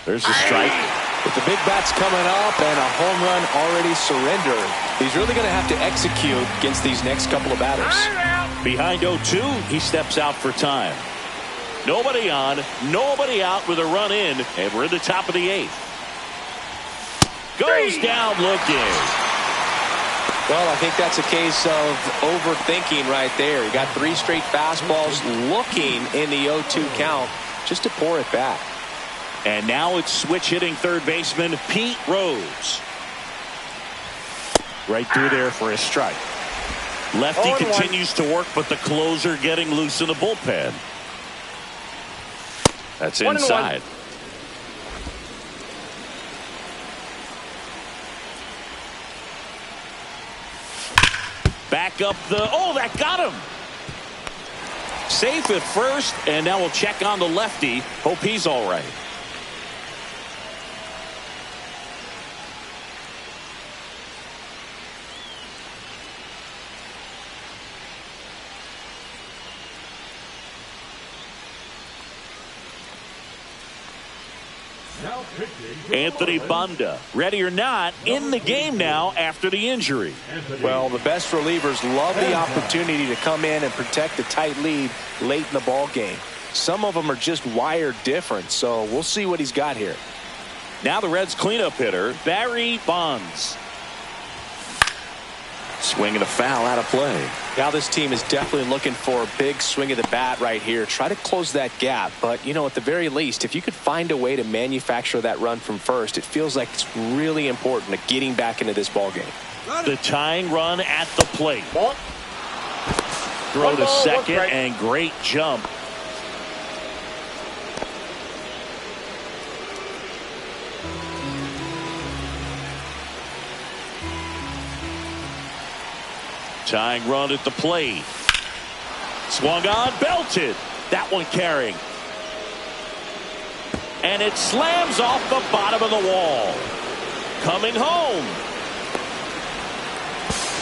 There's a strike.
With the big bats coming up and a home run already surrendered, he's really going to have to execute against these next couple of batters.
Behind 0-2, he steps out for time. Nobody on, nobody out with a run in, and we're in the top of the 8th. Goes down looking.
Well, I think that's a case of overthinking right there. He got 3 straight fastballs looking in the 0-2 count just to pour it back.
And now it's switch hitting third baseman Pete Rose. Right through there for a strike. Lefty continues to work, but the closer getting loose in the bullpen. That's inside. Back up the, oh, that got him. Safe at first, and now we'll check on the lefty. Hope he's all right. Anthony Banda, ready or not, in the game now after the injury.
Well, the best relievers love the opportunity to come in and protect a tight lead late in the ball game. Some of them are just wired different, so we'll see what he's got here.
Now the Reds cleanup hitter, Barry Bonds. Swing and a foul out of play.
Now this team is definitely looking for a big swing of the bat right here. Try to close that gap. But, you know, at the very least, if you could find a way to manufacture that run from first, it feels like it's really important to getting back into this ball game.
The tying run at the plate.
Ball.
Throw to
One
second
strike.
and great jump. Tying run at the plate. Swung on, belted. That one carrying. And it slams off the bottom of the wall. Coming home.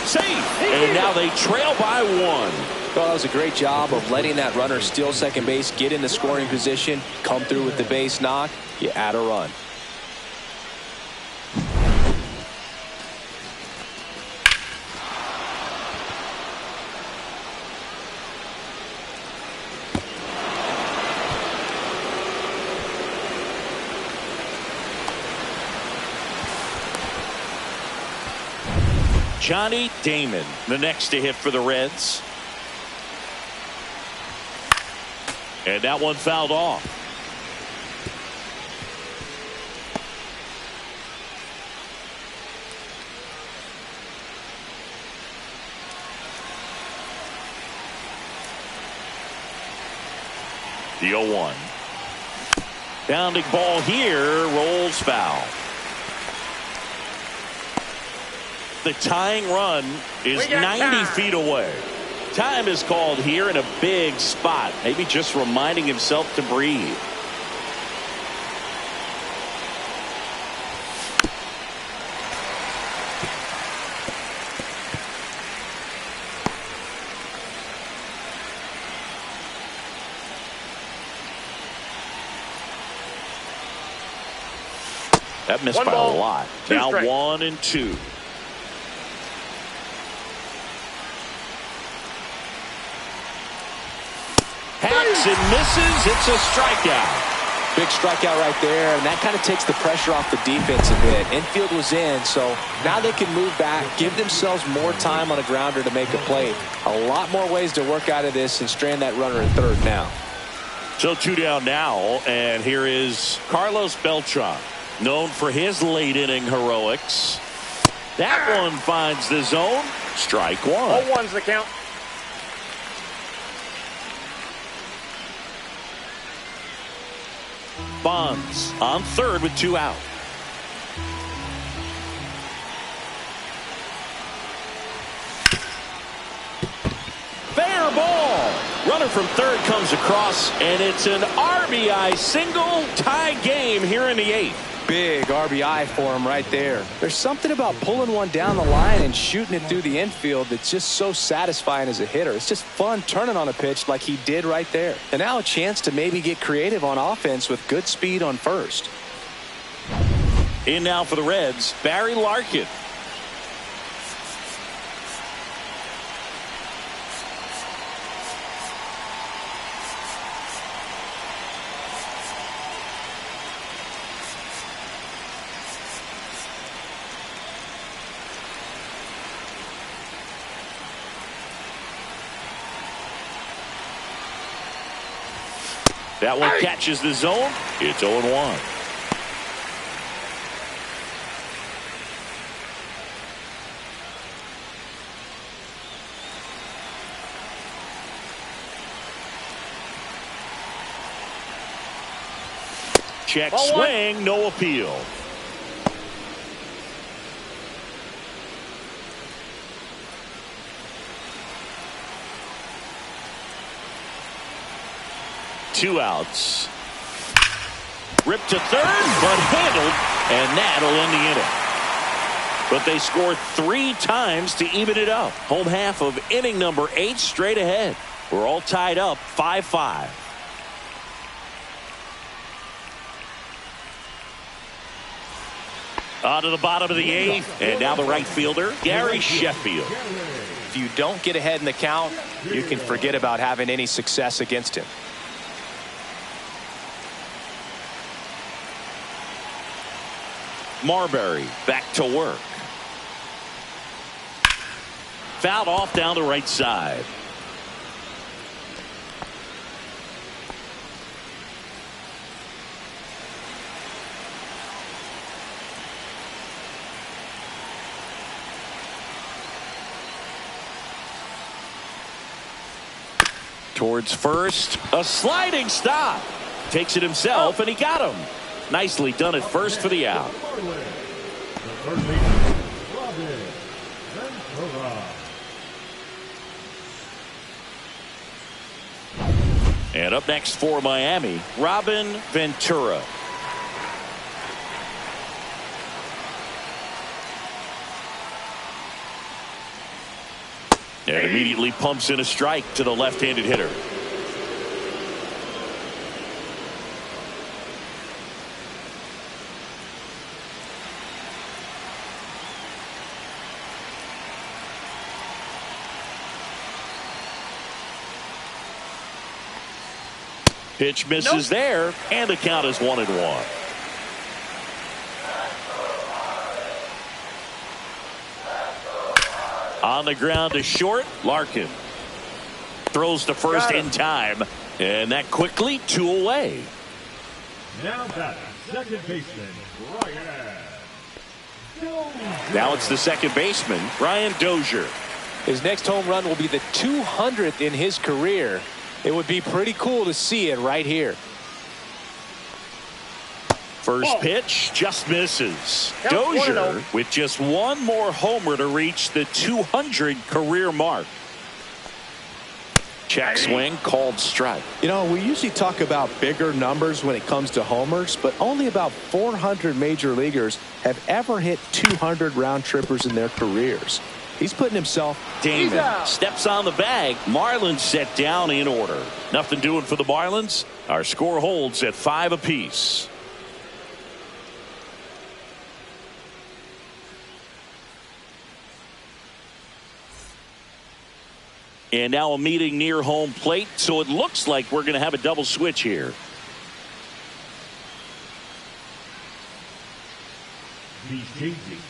Safe. And now they trail by one.
Well, that was a great job of letting that runner steal second base, get in the scoring position, come through with the base knock. You add a run.
Johnny Damon, the next to hit for the Reds. And that one fouled off. The 0-1. Bounding ball here, rolls foul. The tying run is 90 feet away. Time is called here in a big spot. Maybe just reminding himself to breathe. That missed by a lot. Now 1-2. Hacks and misses. It's a strikeout.
Big strikeout right there, and that kind of takes the pressure off the defense a bit. Infield was in, so now they can move back, give themselves more time on a grounder to make a play. A lot more ways to work out of this and strand that runner at third now.
So 2 down now, and here is Carlos Beltran, known for his late inning heroics. That one finds the zone. Strike one.
0-1's the count.
Bonds on third with 2 out. Fair ball. Runner from third comes across, and it's an RBI single. Tie game here in the 8th.
Big RBI for him right there. There's something about pulling one down the line and shooting it through the infield that's just so satisfying as a hitter. It's just fun turning on a pitch like he did right there. And now a chance to maybe get creative on offense with good speed on first.
In now for the Reds, Barry Larkin. That one catches the zone. It's 0-1. Check swing, no appeal. Two outs. Ripped to third, but handled, and that'll end the inning. But they scored 3 times to even it up. Home half of inning number 8 straight ahead. We're all tied up 5-5. On to the bottom of the 8th, and now the right fielder, Gary Sheffield.
If you don't get ahead in the count, you can forget about having any success against him.
Marbury back to work. Fouled off down the right side. Towards first, a sliding stop. Takes it himself, and he got him. Nicely done at first for the out. And up next for Miami, Robin Ventura. And immediately pumps in a strike to the left-handed hitter. Pitch misses there, and the count is 1-1. On the ground to short, Larkin throws to first in time, and that quickly 2 away.
Now that's second baseman, Ryan.
Now it's the second baseman, Brian Dozier.
His next home run will be the 200th in his career. It would be pretty cool to see it right here.
First pitch just misses. Dozier with just one more homer to reach the 200 career mark. Check swing, called strike.
You know, we usually talk about bigger numbers when it comes to homers, but only about 400 major leaguers have ever hit 200 round trippers in their careers. He's putting himself.
Damon steps on the bag. Marlins set down in order. Nothing doing for the Marlins. Our score holds at 5 apiece. And now a meeting near home plate, so it looks like we're going to have a double switch here.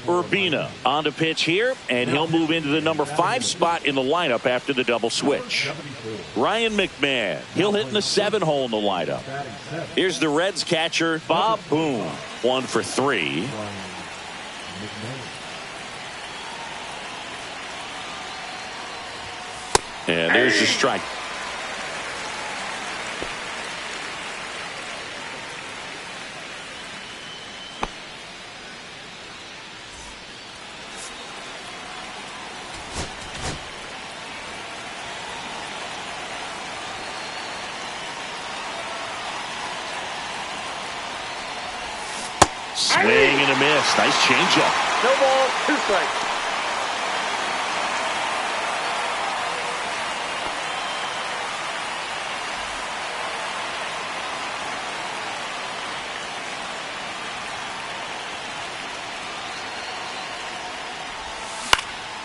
Urbina on to pitch here, and he'll move into the number 5 spot in the lineup after the double switch. Ryan McMahon, he'll hit in the 7 hole in the lineup. Here's the Reds catcher, Bob Boone, 1 for 3. And there's the strike. Swing and a miss. Nice changeup.
No ball, 2 strikes.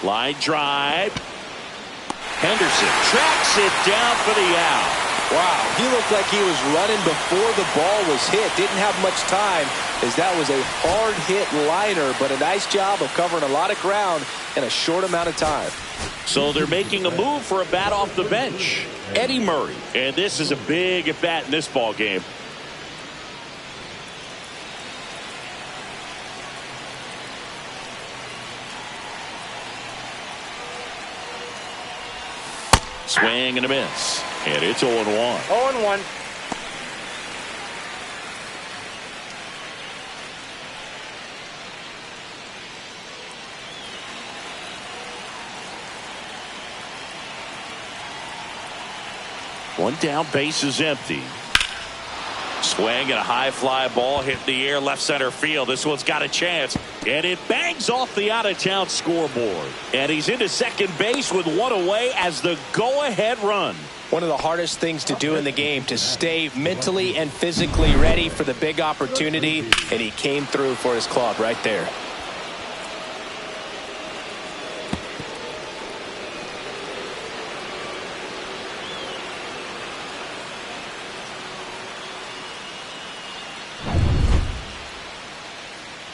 Line drive. Henderson tracks it down for the out.
Wow, he looked like he was running before the ball was hit. Didn't have much time, as that was a hard hit liner, but a nice job of covering a lot of ground in a short amount of time.
So they're making a move for a bat off the bench. Eddie Murray. And this is a big at bat in this ball game. Swing and a miss. And it's 0-1.
0-1.
One down, base is empty. Swing and a high fly ball hit in the air left center field. This one's got a chance, and it bangs off the out-of-town scoreboard. And he's into second base with 1 away as the go-ahead run.
One of the hardest things to do in the game, to stay mentally and physically ready for the big opportunity, and he came through for his club right there.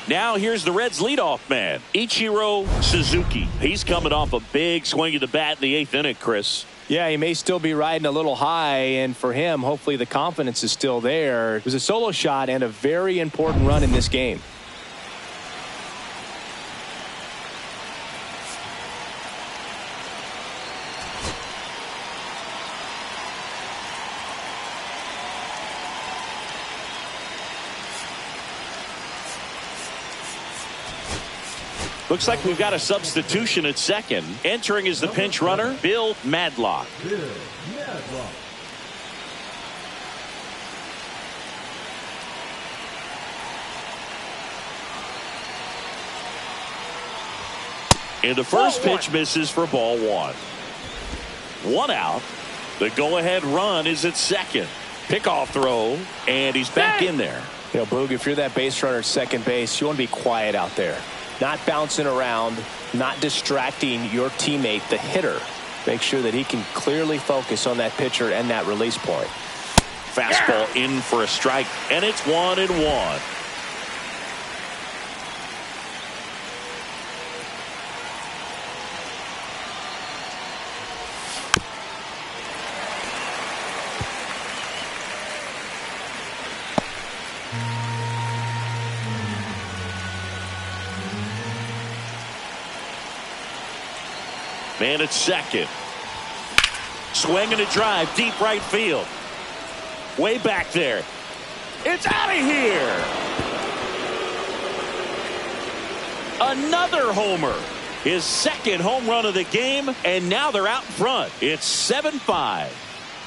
Now here's the Reds leadoff man, Ichiro Suzuki. He's coming off a big swing of the bat in the 8th inning, Chris.
Yeah, he may still be riding a little high, and for him, hopefully the confidence is still there. It was a solo shot and a very important run in this game.
Looks like we've got a substitution at second. Entering is the pinch runner, Bill Madlock.
Bill Madlock.
And the first pitch misses for ball one. 1 out. The go-ahead run is at second. Pickoff throw, and he's back in there.
You know, Boog, if you're that base runner at second base, you want to be quiet out there. Not bouncing around, not distracting your teammate, the hitter. Make sure that he can clearly focus on that pitcher and that release point.
Fastball in for a strike, and it's 1-1. Man at second. Swing and a drive, deep right field. Way back there. It's out of here. Another homer. His second home run of the game, and now they're out in front. It's 7-5.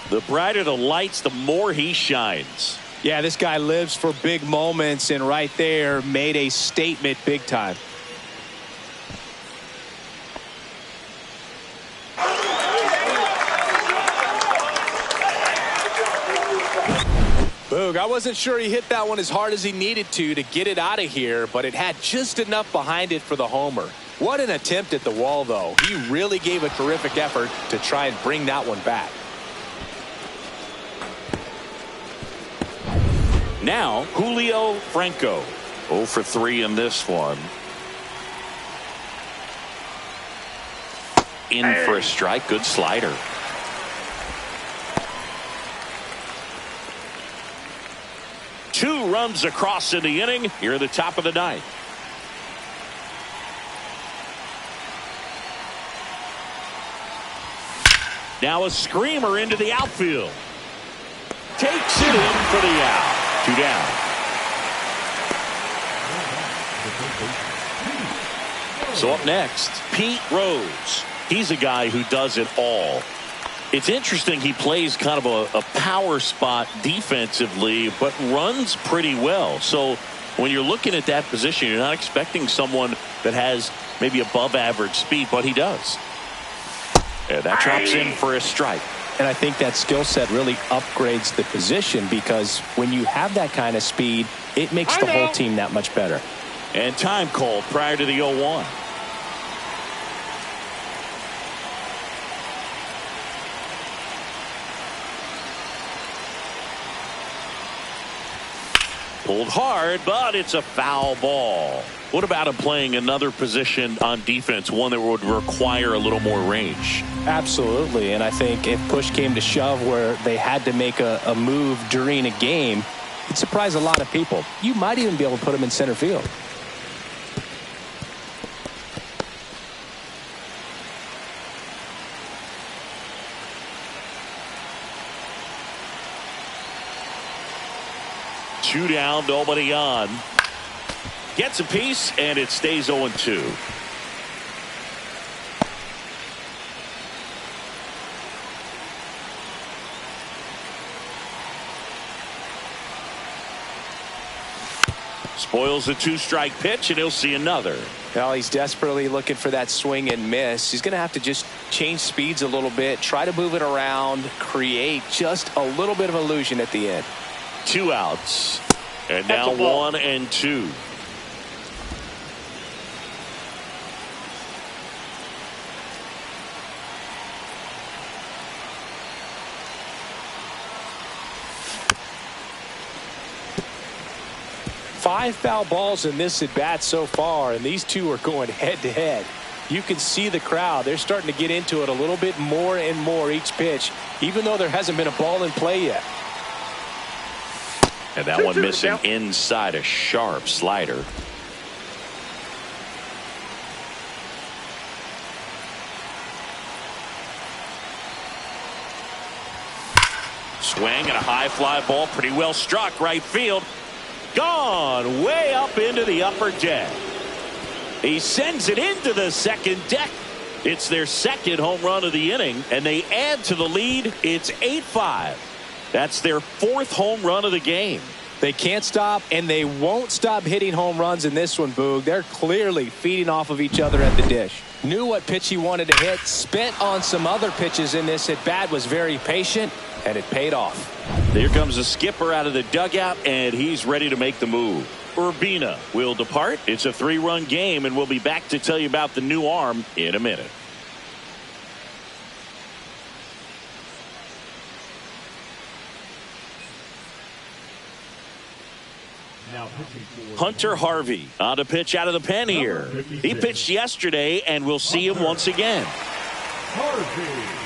The brighter the lights, the more he shines.
Yeah, this guy lives for big moments, and right there made a statement big time. Boog, I wasn't sure he hit that one as hard as he needed to get it out of here, but it had just enough behind it for the homer. What an attempt at the wall, though. He really gave a terrific effort to try and bring that one back.
Now, Julio Franco. 0 for 3 in this one. In for a strike. Good slider. Two runs across in the inning. Here at the top of the ninth. Now a screamer into the outfield. Takes it in for the out. 2 down. So up next, Pete Rose. He's a guy who does it all. It's interesting, he plays kind of a power spot defensively, but runs pretty well. So when you're looking at that position, you're not expecting someone that has maybe above average speed, but he does. And that drops in for a strike.
And I think that skill set really upgrades the position, because when you have that kind of speed, it makes the whole team that much better.
And time called prior to the 0-1. Pulled hard, but it's a foul ball. What about him playing another position on defense, one that would require a little more range?
Absolutely, and I think if push came to shove where they had to make a move during a game, it'd surprise a lot of people. You might even be able to put him in center field.
Two down, nobody on. Gets a piece, and it stays 0-2. Spoils a 2-strike pitch, and he'll see another.
Well, he's desperately looking for that swing and miss. He's going to have to just change speeds a little bit, try to move it around, create just a little bit of illusion at the end.
2 outs, and now 1 and 2.
5 foul balls in this at bat so far, and these two are going head-to-head. You can see the crowd. They're starting to get into it a little bit more and more each pitch, even though there hasn't been a ball in play yet.
And that one missing inside, a sharp slider. Swing and a high fly ball, pretty well struck right field. Gone way up into the upper deck. He sends it into the second deck. It's their second home run of the inning, and they add to the lead. It's 8-5. That's their 4th home run of the game.
They can't stop, and they won't stop hitting home runs in this one, Boog. They're clearly feeding off of each other at the dish. Knew what pitch he wanted to hit, spent on some other pitches in this at bat, was very patient, and it paid off.
Here comes the skipper out of the dugout, and he's ready to make the move. Urbina will depart. It's a 3-run game, and we'll be back to tell you about the new arm in a minute. Hunter Harvey on to pitch out of the pen here. He pitched yesterday, and we'll see him once again.
Harvey.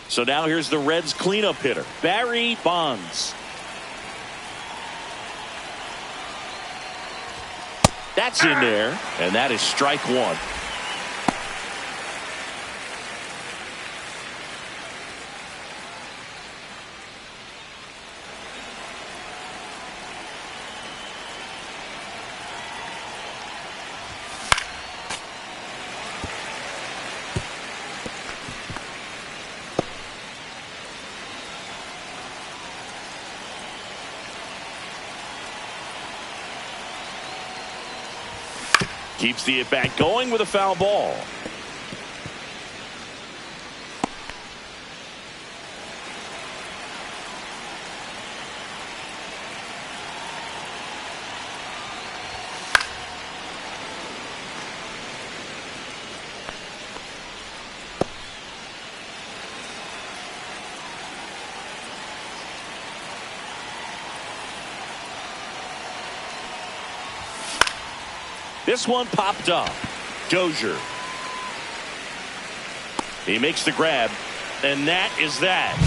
So now here's the Reds cleanup hitter, Barry Bonds. That's in there, and that is strike one. Keeps the at-bat going with a foul ball. This one popped up. Dozier. He makes the grab, and that is that.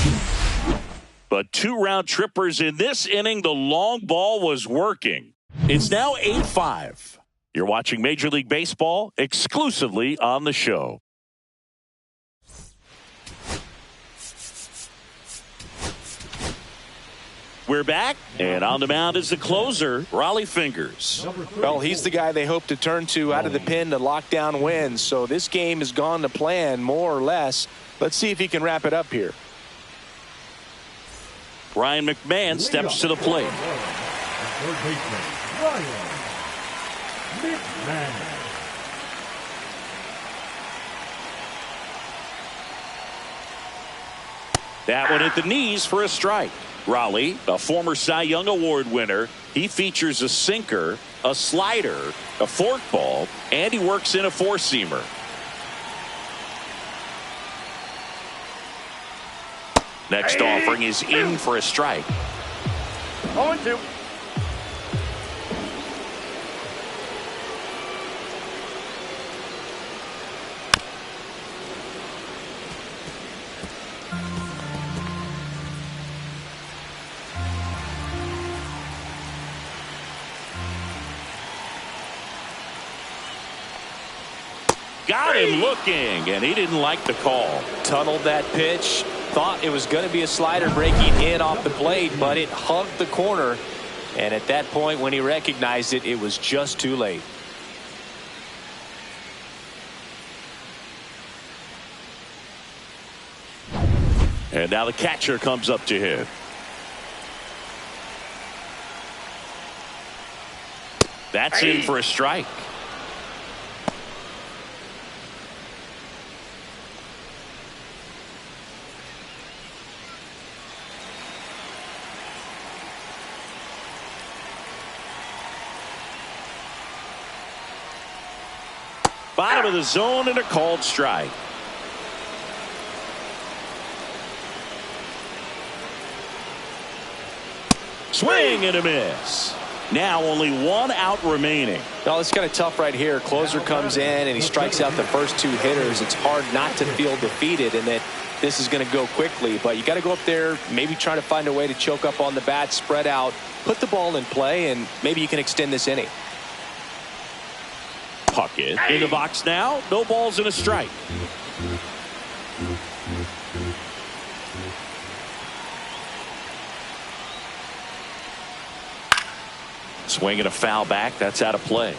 But 2 round trippers in this inning. The long ball was working. It's now 8-5. You're watching Major League Baseball exclusively on the show. We're back, and on the mound is the closer, Raleigh Fingers.
Well, he's the guy they hope to turn to out of the pen to lock down wins. So this game has gone to plan, more or less. Let's see if he can wrap it up here.
Ryan McMahon steps to the plate.
Third baseman, Ryan McMahon.
That one hit the knees for a strike. Raleigh, a former Cy Young Award winner, he features a sinker, a slider, a forkball, and he works in a 4-seamer. Next offering is in for a strike.
0-2.
Got him looking, and he didn't like the call.
Tunneled that pitch. Thought it was going to be a slider breaking in off the plate, but it hugged the corner. And at that point, when he recognized it, it was just too late.
And now the catcher comes up to hit. That's in for a strike. Bottom of the zone and a called strike. Swing and a miss. Now only 1 out remaining.
Well, it's kind of tough right here. Closer comes in and he strikes out the first 2 hitters. It's hard not to feel defeated and that this is going to go quickly. But you got to go up there, maybe try to find a way to choke up on the bat, spread out, put the ball in play, and maybe you can extend this inning.
Puckett in the box now. No balls and a strike. Swing and a foul back. That's out of play.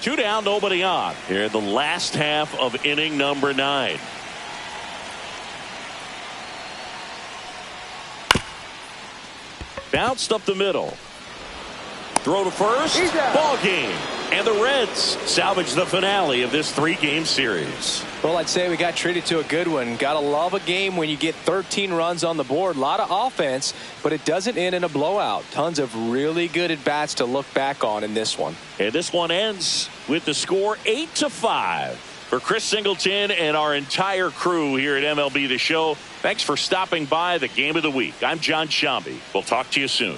2 down, nobody on. Here in the last half of inning number 9. Bounced up the middle. Throw to first. Ball game. And the Reds salvage the finale of this 3-game series.
Well, I'd say we got treated to a good one. Gotta love a game when you get 13 runs on the board. A lot of offense, but it doesn't end in a blowout. Tons of really good at-bats to look back on in this one.
And this one ends with the score 8-5. For Chris Singleton and our entire crew here at MLB The Show, thanks for stopping by the Game of the Week. I'm John Shambi. We'll talk to you soon.